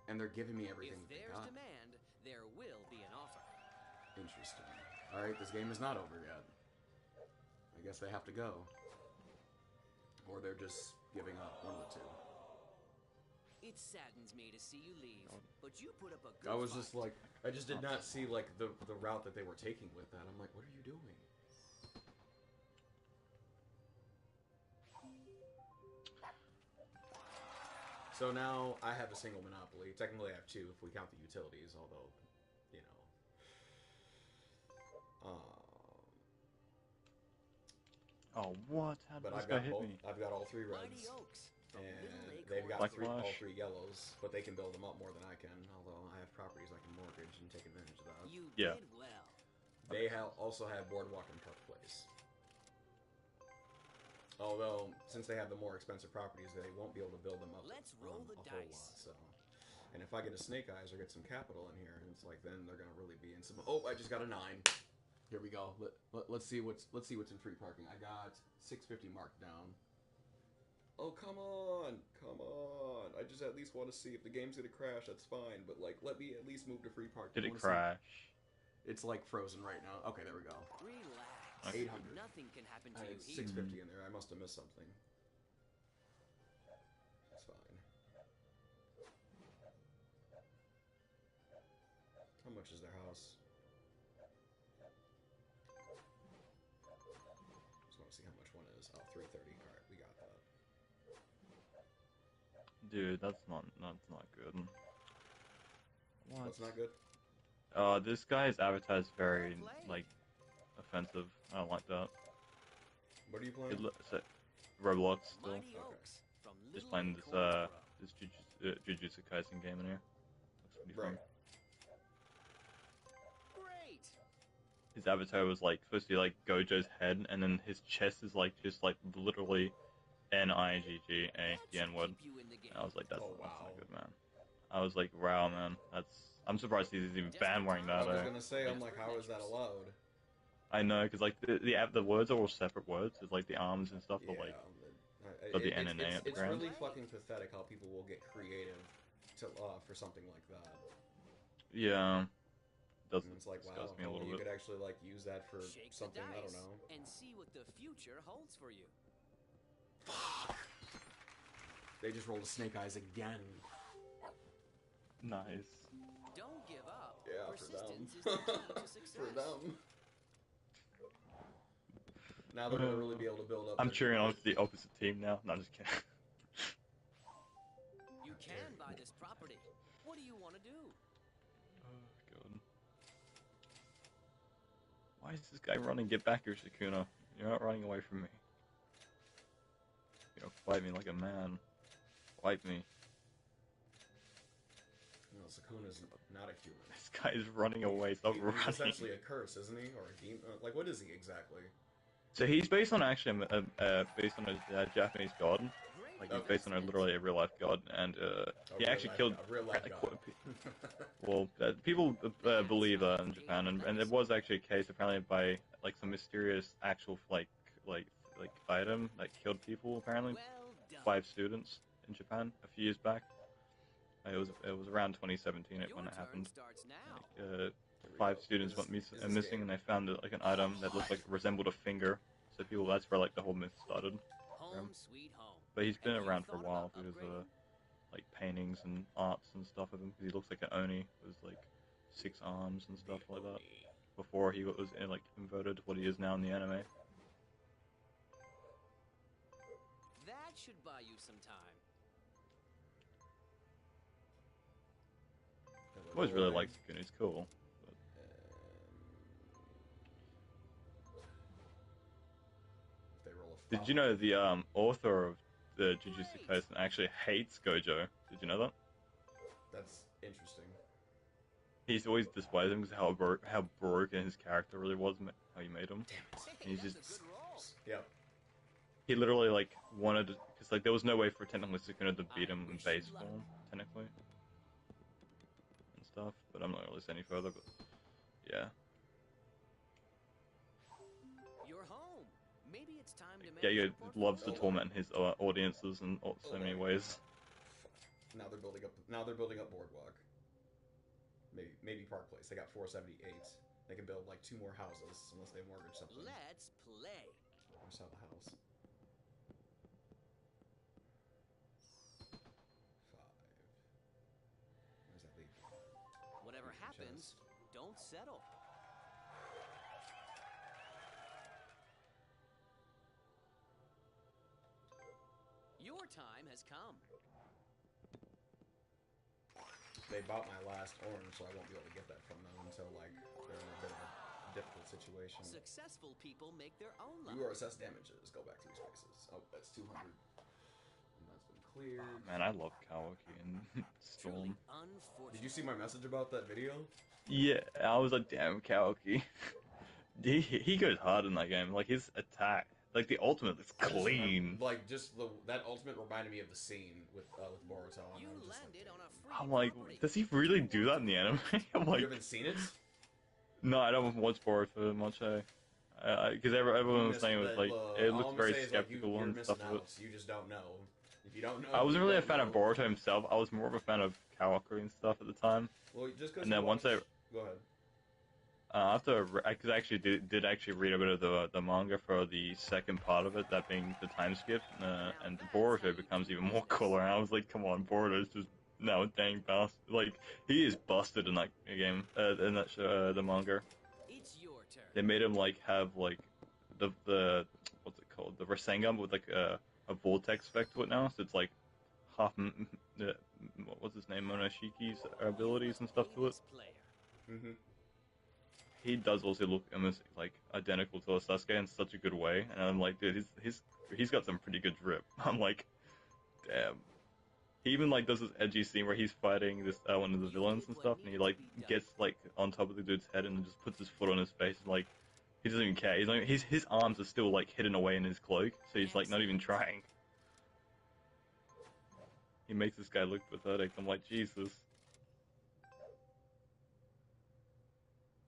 Speaker 1: And they're giving me everything
Speaker 2: If
Speaker 1: they
Speaker 2: there's
Speaker 1: got.
Speaker 2: demand, there will be an offer.
Speaker 1: Interesting. Alright, this game is not over yet. I guess they have to go. Or they're just giving up. One of the two.
Speaker 2: It saddens me to see you leave, but you put up a good
Speaker 1: I was
Speaker 2: fight.
Speaker 1: just like, I just did not see like the route that they were taking with that. I'm like, what are you doing? So now I have a single monopoly. Technically, I have two if we count the utilities. Although, you know.
Speaker 3: Oh, what? How did
Speaker 1: But
Speaker 3: this
Speaker 1: I've
Speaker 3: guy
Speaker 1: got
Speaker 3: hit
Speaker 1: both.
Speaker 3: me?
Speaker 1: I've got all three
Speaker 2: Mighty
Speaker 1: reds.
Speaker 2: Oaks from Middle
Speaker 1: And
Speaker 2: Lake
Speaker 1: they've got
Speaker 2: Orchard.
Speaker 1: all three yellows, but they can build them up more than I can. Although I have properties I can mortgage and take advantage of that.
Speaker 2: You
Speaker 3: Yeah.
Speaker 2: did well.
Speaker 1: They also have Boardwalk and Park Place. Although, since they have the more expensive properties, they won't be able to build them up
Speaker 2: Let's roll the
Speaker 1: a whole
Speaker 2: dice.
Speaker 1: lot. So, and if I get a Snake Eyes or get some capital in here, it's like then they're gonna really be in some. Oh, I just got a 9. Here we go. Let's see what's in free parking. I got 650 marked down. Oh, come on. I just at least want to see if the game's gonna crash. That's fine, but like, let me at least move to free parking.
Speaker 3: Did it crash?
Speaker 1: It's like frozen right now. Okay, there we go.
Speaker 2: Relax.
Speaker 1: 800.
Speaker 2: Nothing can happen to
Speaker 1: I
Speaker 2: you
Speaker 1: had
Speaker 2: here.
Speaker 1: 650 in there. I must have missed something. That's fine. How much is their house? Just want to see how much one is. Oh, 330. All right, we got that.
Speaker 3: Dude, that's not good. What?
Speaker 1: That's not good.
Speaker 3: This guy's avatar is very like offensive. I don't like that.
Speaker 1: What are you playing?
Speaker 3: It looks like Roblox still.
Speaker 2: Mighty Oaks from
Speaker 3: Just
Speaker 2: Little
Speaker 3: playing
Speaker 2: Lake
Speaker 3: this
Speaker 2: Orchard.
Speaker 3: this Jujutsu Kaisen game in here. Looks pretty fun.
Speaker 1: Right.
Speaker 2: Great.
Speaker 3: His avatar was like supposed to be like Gojo's head, and then his chest is like just like literally NIGGA, the N word.
Speaker 2: Keep you in the game.
Speaker 3: And I was like, that's
Speaker 1: Oh,
Speaker 3: not
Speaker 1: wow.
Speaker 3: good, man. I was like, wow, man, I'm surprised he's even banned wearing
Speaker 1: I
Speaker 3: that.
Speaker 1: was gonna say, I'm like, how is that allowed?
Speaker 3: I know, because like the words are all separate words. It's like the arms and stuff are like. Got the N and A at the
Speaker 1: it's
Speaker 3: ground.
Speaker 1: really fucking pathetic how people will get creative for something like that.
Speaker 3: Yeah. Does
Speaker 1: And it's like, wow,
Speaker 3: disgust me a little
Speaker 1: you
Speaker 3: bit.
Speaker 1: could actually like use that for
Speaker 2: Shake
Speaker 1: something,
Speaker 2: the
Speaker 1: I don't
Speaker 2: dice
Speaker 1: know.
Speaker 2: and see what the future holds for you.
Speaker 1: They just rolled a Snake Eyes again.
Speaker 3: Nice.
Speaker 2: Don't give up.
Speaker 1: Yeah, for them.
Speaker 2: Persistence is the key to success.
Speaker 1: For them. Now they're gonna really be able to build up.
Speaker 3: I'm
Speaker 1: their
Speaker 3: cheering on
Speaker 1: community.
Speaker 3: the opposite team now. No, I'm just kidding.
Speaker 2: You can buy this property. What do you want to do?
Speaker 3: Oh, God. Why is this guy running? Get back here, Sukuna. You're not running away from me. You know, fight me like a man. Fight me.
Speaker 1: No, Sukuna's not a human.
Speaker 3: This guy is running away. Stop
Speaker 1: He's
Speaker 3: running.
Speaker 1: essentially a curse, isn't he? Or a demon? Like, what is he exactly?
Speaker 3: So he's based on actually based on a Japanese god. Like he's based on literally a real life god, and he actually killed.
Speaker 1: real life god.
Speaker 3: Well, people believe in Japan, and there was actually a case apparently by like some mysterious actual like item that killed people apparently.
Speaker 2: Well done.
Speaker 3: 5 students in Japan a few years back. It was around 2017
Speaker 2: Your
Speaker 3: when it
Speaker 2: turn
Speaker 3: happened.
Speaker 2: starts now.
Speaker 3: 5 students went missing, and they found like an item that looked like resembled a finger. So people, that's where like the whole myth started.
Speaker 2: Home sweet home.
Speaker 3: But he's been
Speaker 2: Have you
Speaker 3: around for a
Speaker 2: thought
Speaker 3: while
Speaker 2: about
Speaker 3: because
Speaker 2: upgrading?
Speaker 3: like paintings and arts and stuff of him. Because he looks like an Oni with like 6 arms and stuff like that. Before he was like converted to what he is now in the anime.
Speaker 2: That should buy you some time.
Speaker 3: I always really liked Sukuna. He's cool.
Speaker 1: They roll a
Speaker 3: Did you know the author of the Jujutsu Kaisen actually hates Gojo? Did you know that?
Speaker 1: That's interesting.
Speaker 3: He's always despised him because how broken his character really was, how he made him.
Speaker 1: Damn it.
Speaker 2: Hey,
Speaker 3: He's
Speaker 2: that's
Speaker 3: just-
Speaker 2: a good roll.
Speaker 1: Yep.
Speaker 3: He literally like wanted to, because like there was no way for technically Sukuna to beat him in base form, technically, and stuff. But I'm not gonna list any further. But yeah.
Speaker 2: You're home. Maybe it's time to make
Speaker 3: Gaga
Speaker 2: your
Speaker 3: loves to
Speaker 2: portfolio.
Speaker 3: torment his audiences in so many ways.
Speaker 1: Now they're building up. Now they're building up Boardwalk. Maybe Park Place. They got 478. They can build like 2 more houses unless they mortgage something.
Speaker 2: Let's play.
Speaker 1: Or sell the house. 5. Where's that leave?
Speaker 2: Whatever happens, don't settle. Your time has come.
Speaker 1: They bought my last orange, so I won't be able to get that from them until like they're in a bit of a difficult situation.
Speaker 2: Successful people make their own luck.
Speaker 1: You are assessed damages. Go back 2 spaces. Oh, that's 200. And that's been cleared.
Speaker 3: Oh, man, I love Kawaki and
Speaker 2: Truly
Speaker 3: Storm.
Speaker 2: unfortunate.
Speaker 1: Did you see my message about that video?
Speaker 3: Yeah, I was like, damn, Kawaki. he goes hard in that game. Like his attack, like the ultimate is clean.
Speaker 1: That ultimate reminded me of the scene with Boruto. And
Speaker 2: You
Speaker 1: I'm just
Speaker 2: landed
Speaker 1: like,
Speaker 2: on a free
Speaker 3: I'm like,
Speaker 2: property.
Speaker 3: does he really do that in the anime? I'm like,
Speaker 1: you haven't seen it?
Speaker 3: no, I don't watch Boruto much. Because everyone was saying it was like, it looks very skeptical
Speaker 1: you're
Speaker 3: and
Speaker 1: missing
Speaker 3: stuff of it.
Speaker 1: out. You just don't know. If you don't know,
Speaker 3: I wasn't
Speaker 1: you
Speaker 3: really a
Speaker 1: don't
Speaker 3: fan of
Speaker 1: know.
Speaker 3: Boruto himself. I was more of a fan of Kawaki and stuff at the time.
Speaker 1: Well, just because.
Speaker 3: And then once I
Speaker 1: go ahead.
Speaker 3: because I actually did actually read a bit of the manga for the second part of it, that being the time skip, and Boruto becomes even more cooler. And I was like, come on, Boruto's just now a dang bastard. Like he is busted in that game, in that show, the manga.
Speaker 2: It's your turn.
Speaker 3: They made him like have like the what's it called, the Rasengan with like a vortex effect to it now, so it's like half what's his name, Monoshiki's abilities and stuff to it.
Speaker 1: Mm-hmm.
Speaker 3: He does also look almost like identical to Sasuke in such a good way, and I'm like, dude, he's got some pretty good drip. I'm like, damn. He even like does this edgy scene where he's fighting this one of the villains and stuff, and he like gets like on top of the dude's head and then just puts his foot on his face, and like he doesn't even care. He's like, his arms are still like hidden away in his cloak, so he's like not even trying. He makes this guy look pathetic. I'm like, Jesus.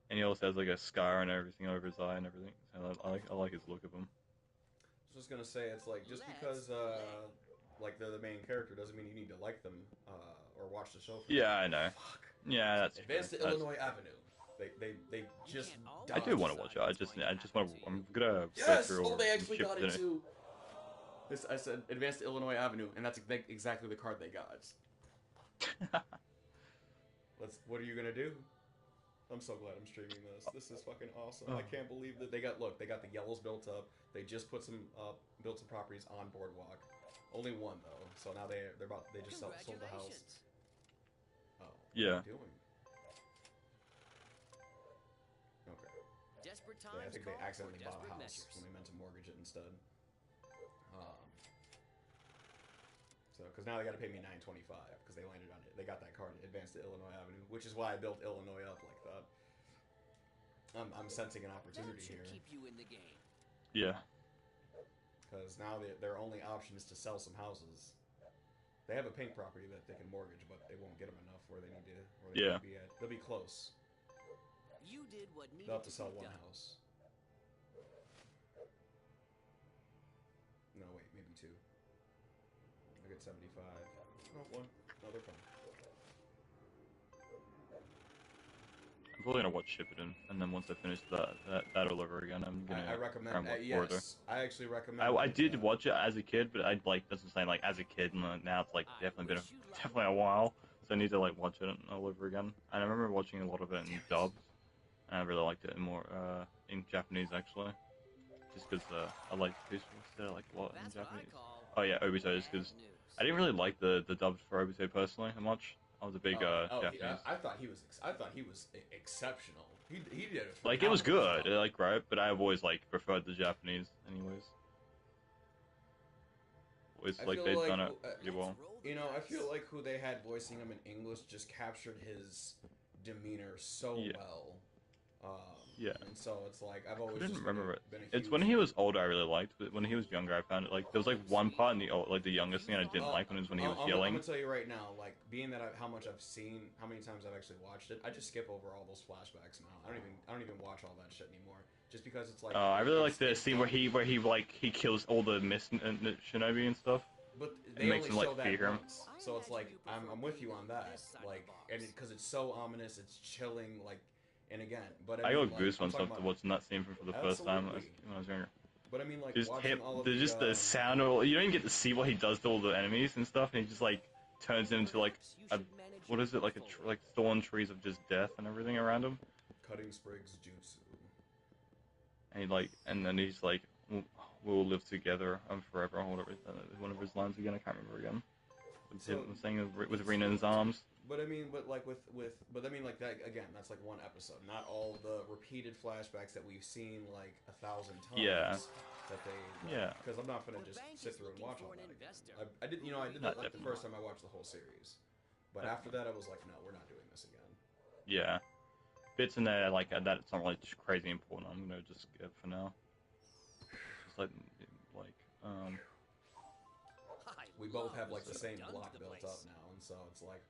Speaker 3: And he also has like a scar and everything over his eye and everything. So I like his look of him.
Speaker 1: I was just gonna say, it's like, just because like they're the main character doesn't mean you need to like them or watch the show.
Speaker 3: Yeah, I know.
Speaker 1: Fuck.
Speaker 3: Yeah, that's
Speaker 1: Advance to
Speaker 3: true.
Speaker 1: Illinois Avenue. They just.
Speaker 3: I do want to watch it. I just want to. I'm gonna
Speaker 1: Yes!
Speaker 3: go through all
Speaker 1: Oh, they
Speaker 3: the
Speaker 1: actually
Speaker 3: shit
Speaker 1: got
Speaker 3: in
Speaker 1: it too. I said Advance to Illinois Avenue, and that's exactly the card they got. What are you gonna do? I'm so glad I'm streaming this. This is fucking awesome. I can't believe that they got the yellows built up. They just built some properties on Boardwalk. Only one though, so now they just sold the house. Oh,
Speaker 3: Yeah.
Speaker 1: What are you doing? Okay.
Speaker 2: Desperate times
Speaker 1: I think they
Speaker 2: call for
Speaker 1: accidentally bought a
Speaker 2: desperate
Speaker 1: house
Speaker 2: measures.
Speaker 1: when they meant to mortgage it instead. So, because now they got to pay me $925 because they landed on it. They got that card advanced to Illinois Avenue, which is why I built Illinois up like that. I'm sensing an opportunity
Speaker 2: That should
Speaker 1: here
Speaker 2: keep you in the game.
Speaker 3: Yeah.
Speaker 1: because now their only option is to sell some houses. They have a pink property that they can mortgage, but they won't get them enough where they need to. Where they need to be at. They'll be close.
Speaker 2: You did what needed
Speaker 1: They'll have to sell
Speaker 2: be
Speaker 1: one
Speaker 2: done.
Speaker 1: house. No, wait, maybe 2. I get 75. Not 1. No, they're fine.
Speaker 3: I'm probably gonna watch Shippuden, and then once I finish that all over again, I'm gonna.
Speaker 1: I recommend.
Speaker 3: try and watch Boruto.
Speaker 1: Yes, I actually recommend.
Speaker 3: I did watch it as a kid, but I like that's what I'm saying. Like as a kid, and now it's like definitely been a while, so I need to like watch it all over again. And I remember watching a lot of it in dubs, and I really liked it more in Japanese actually, just because I like visuals there like a lot in
Speaker 2: That's what I
Speaker 3: Japanese.
Speaker 2: call
Speaker 3: Oh yeah, Obito, just because I didn't really like the dubs for Obito personally much. I was a big Japanese.
Speaker 1: I thought he was exceptional. He did it.
Speaker 3: Like it was good, like right, but I've always like preferred the Japanese, anyways. Always like they've done it pretty well.
Speaker 1: You know, I feel like who they had voicing him in English just captured his demeanor so well.
Speaker 3: Yeah.
Speaker 1: And so it's like I've
Speaker 3: I
Speaker 1: always
Speaker 3: couldn't
Speaker 1: just
Speaker 3: remember it.
Speaker 1: been a
Speaker 3: It's
Speaker 1: huge
Speaker 3: when he was older I really liked, but when he was younger I found it like there was like one part in the old, like the youngest thing I didn't like when it was when he was
Speaker 1: I'm
Speaker 3: yelling.
Speaker 1: gonna tell you right now, like being that how much I've seen, how many times I've actually watched it, I just skip over all those flashbacks now. I don't even watch all that shit anymore, just because it's like.
Speaker 3: I really like the
Speaker 1: it's
Speaker 3: scene
Speaker 1: dumb.
Speaker 3: where he like he kills all the shinobi and stuff.
Speaker 1: But
Speaker 3: It
Speaker 1: they
Speaker 3: makes
Speaker 1: only
Speaker 3: him like
Speaker 1: show that
Speaker 3: fear him.
Speaker 1: once, so it's like I'm with you on that, like, and because it's so ominous, it's chilling, like, and again, but
Speaker 3: I
Speaker 1: mean,
Speaker 3: got
Speaker 1: like, I'm
Speaker 3: goosebumps
Speaker 1: talking
Speaker 3: after
Speaker 1: about,
Speaker 3: watching that scene for the first time
Speaker 1: absolutely.
Speaker 3: when I was younger.
Speaker 1: But I mean, like,
Speaker 3: Just
Speaker 1: watching all of
Speaker 3: just the sound of you don't even get to see what he does to all the enemies and stuff, and he just like turns them into like a what is it like like thorn trees of just death and everything around him.
Speaker 1: cutting sprigs jutsu.
Speaker 3: And he like and then he's like we'll live together forever or whatever. One of his lines again I can't remember again.
Speaker 1: So,
Speaker 3: Saying with Rena in his arms.
Speaker 1: But I mean, but like but I mean, like that again. That's like one episode, not all the repeated flashbacks that we've seen like 1,000 times.
Speaker 3: Yeah.
Speaker 1: That they.
Speaker 3: Yeah.
Speaker 1: Because I'm not gonna just sit through and watch all that again. I did, I did
Speaker 3: Not
Speaker 1: that like the
Speaker 3: definitely.
Speaker 1: first time I watched the whole series, but after that I was like, no, we're not doing this again.
Speaker 3: Yeah. Bits in there like that. It's not really just crazy important. I'm gonna just skip for now. Just like
Speaker 1: We both have like the same block built up now, and so it's like.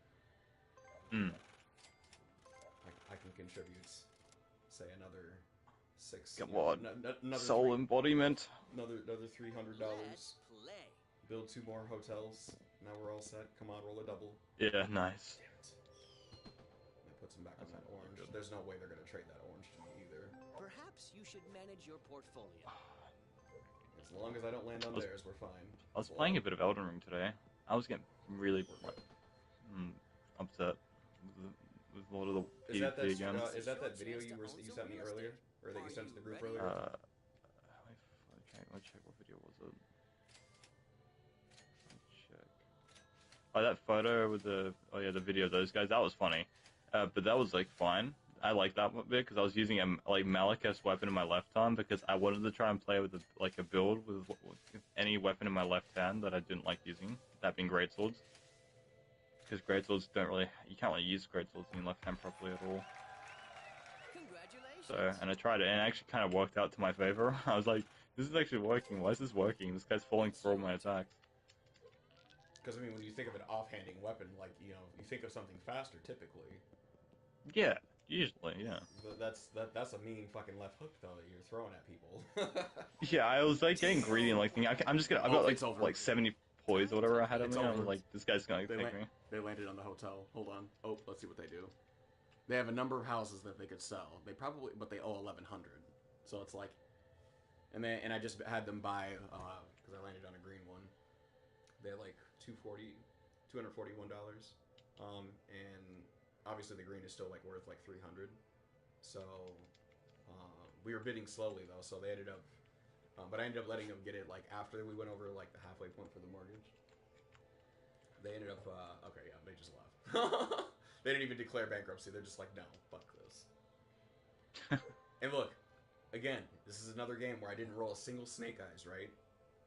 Speaker 1: I can contribute, say another $6.
Speaker 3: Come on.
Speaker 1: Another
Speaker 3: soul embodiment.
Speaker 1: Another $300. Build 2 more hotels. Now we're all set. Come on, roll a double.
Speaker 3: Yeah, nice.
Speaker 1: Damn it. That puts them back on that orange.
Speaker 3: Good.
Speaker 1: There's no way they're gonna trade that orange to me either.
Speaker 2: Perhaps you should manage your portfolio.
Speaker 1: As long as I don't land on theirs, we're fine.
Speaker 3: I was playing a bit of Elden Ring today. I was getting really like, upset with a lot of the PvP again.
Speaker 1: Is that video you sent me earlier, or that you sent to the group earlier?
Speaker 3: Let me check what video was it. Check. Oh, that photo with the the video of those guys. That was funny, but that was like fine. I like that bit because I was using a Malekith's weapon in my left arm because I wanted to try and play with a build with any weapon in my left hand that I didn't like using. That being greatswords. Because greatswords you can't really use greatswords in your left hand properly at all.
Speaker 2: Congratulations.
Speaker 3: So, and I tried it, and it actually kind of worked out to my favor. I was like, this is actually working. Why is this working? This guy's falling for all my attacks.
Speaker 1: Because I mean, when you think of an offhanding weapon, like you think of something faster typically.
Speaker 3: Yeah, usually, yeah.
Speaker 1: But that's a mean fucking left hook though that you're throwing at people.
Speaker 3: Yeah, I was like getting greedy and like thinking, I'm just gonna. I've got like 70 poise or whatever I had on me. I was like, this guy's gonna take me.
Speaker 1: They landed on the hotel. Hold on. Oh, let's see what they do. They have a number of houses that they could sell. But they owe 1,100. So it's like, and I just had them buy because I landed on a green one. They had like $241. And obviously the green is still like worth like 300. So we were bidding slowly though. So they ended up, but I ended up letting them get it like after we went over like the halfway point for the mortgage. They ended up, okay, yeah, they just left. They didn't even declare bankruptcy. They're just like, no, fuck this. And look, again, this is another game where I didn't roll a single snake eyes, right?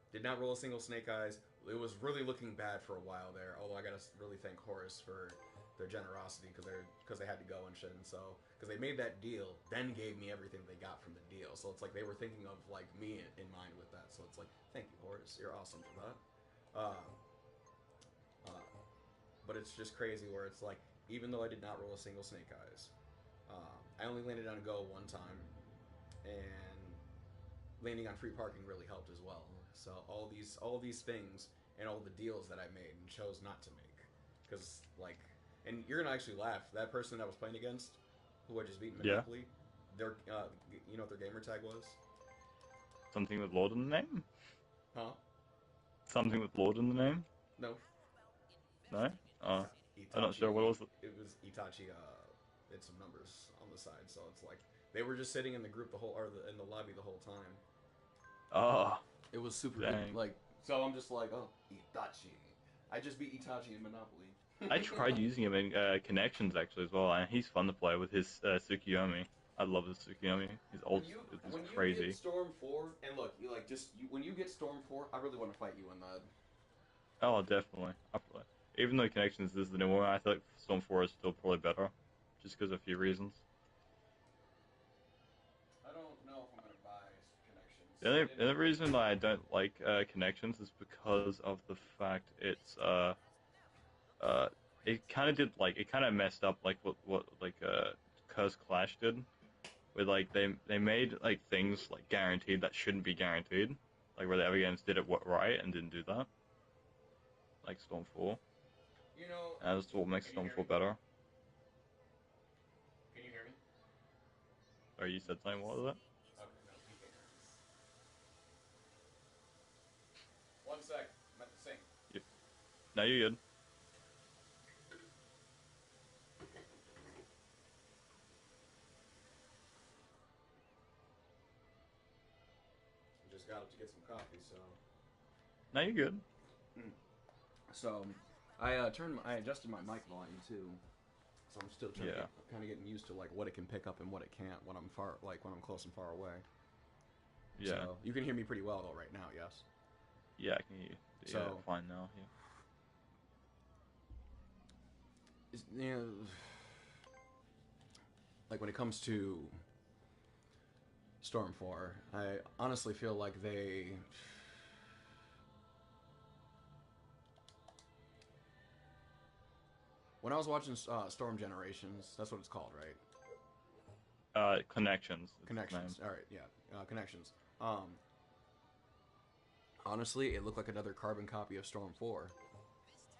Speaker 1: Did not roll a single snake eyes. It was really looking bad for a while there, although I gotta really thank Horus for their generosity because they had to go and shit, and so, because they made that deal, then gave me everything they got from the deal. So it's like they were thinking of like me in mind with that. So it's like, thank you, Horus. You're awesome for that. But it's just crazy where it's like, even though I did not roll a single snake eyes, I only landed on a go one time, and landing on free parking really helped as well. So all these things and all the deals that I made and chose not to make, because like, and you're gonna actually laugh. That person I was playing against, who I just beat Monopoly, their you know what their gamer tag was?
Speaker 3: Something with Lord in the name?
Speaker 1: Huh?
Speaker 3: Something with Lord in the name?
Speaker 1: No.
Speaker 3: No? Oh.
Speaker 1: Itachi,
Speaker 3: I'm not sure what was it.
Speaker 1: It was Itachi. It's some numbers on the side, so it's like they were just sitting in the group in the lobby the whole time.
Speaker 3: Oh.
Speaker 1: It was super
Speaker 3: Dang.
Speaker 1: good. Like, so I'm just like, oh, Itachi. I just beat Itachi in Monopoly.
Speaker 3: I tried using him in Connections actually as well, and he's fun to play with his Tsukiyomi. I love his Tsukiyomi. His ult is crazy.
Speaker 1: When you get Storm 4, and look, when you get Storm 4, I really want to fight you in that.
Speaker 3: Oh, definitely. Even though Connections is the new one, I feel like Storm 4 is still probably better, just because of a few reasons. The only reason that I don't like connections is because of the fact uh, it kind of did like it kind of messed up like what like Curse Clash did, where like they made like things like guaranteed that shouldn't be guaranteed, like where the other games did it right and didn't do that, like Storm 4.
Speaker 1: You know,
Speaker 3: And that's what makes
Speaker 1: can you
Speaker 3: Storm
Speaker 1: hear
Speaker 3: 4
Speaker 1: me?
Speaker 3: better.
Speaker 1: Can you hear me?
Speaker 3: Or you said something, what was it?
Speaker 1: Okay, no, you can't hear me. One sec, I'm at the sink.
Speaker 3: You, no, you're good.
Speaker 1: Just got up to get some coffee, so.
Speaker 3: No, you're good.
Speaker 1: So, I adjusted my mic volume too. So I'm still trying to kind of getting used to like what it can pick up and what it can't when I'm when I'm close and far away.
Speaker 3: Yeah.
Speaker 1: So you can hear me pretty well though right now, yes.
Speaker 3: Yeah, I can hear you. Yeah,
Speaker 1: So
Speaker 3: fine now. Yeah.
Speaker 1: you know, like when it comes to Storm 4, I honestly feel like they. When I was watching Storm Generations, that's what it's called, right?
Speaker 3: Connections.
Speaker 1: Connections. All right, yeah, Connections. Honestly, it looked like another carbon copy of Storm 4.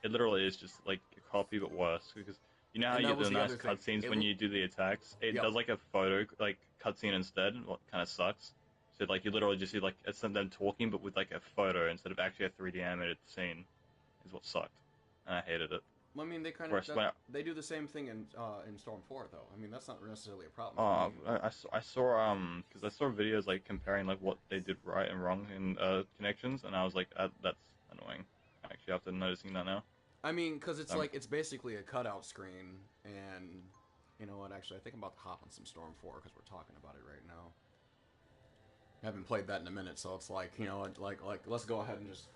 Speaker 3: It literally is just like a copy but worse, because you know how you get the nice cutscenes when you do the attacks? It does like a photo like cutscene instead, what kind of sucks. So like you literally just see like it's them talking but with like a photo instead of actually a 3D animated scene is what sucked. And I hated it.
Speaker 1: Well, I mean, they kind
Speaker 3: Whereas
Speaker 1: of they do the same thing in Storm 4 though. I mean, that's not necessarily a problem. For me.
Speaker 3: I saw because I saw videos like comparing like what they did right and wrong in Connections, and I was like that's annoying. Actually, after noticing that now.
Speaker 1: I mean, because it's like it's basically a cutout screen, and you know what? Actually, I think I'm about to hop on some Storm 4 because we're talking about it right now. I haven't played that in a minute, so it's like, you know, like let's go ahead and just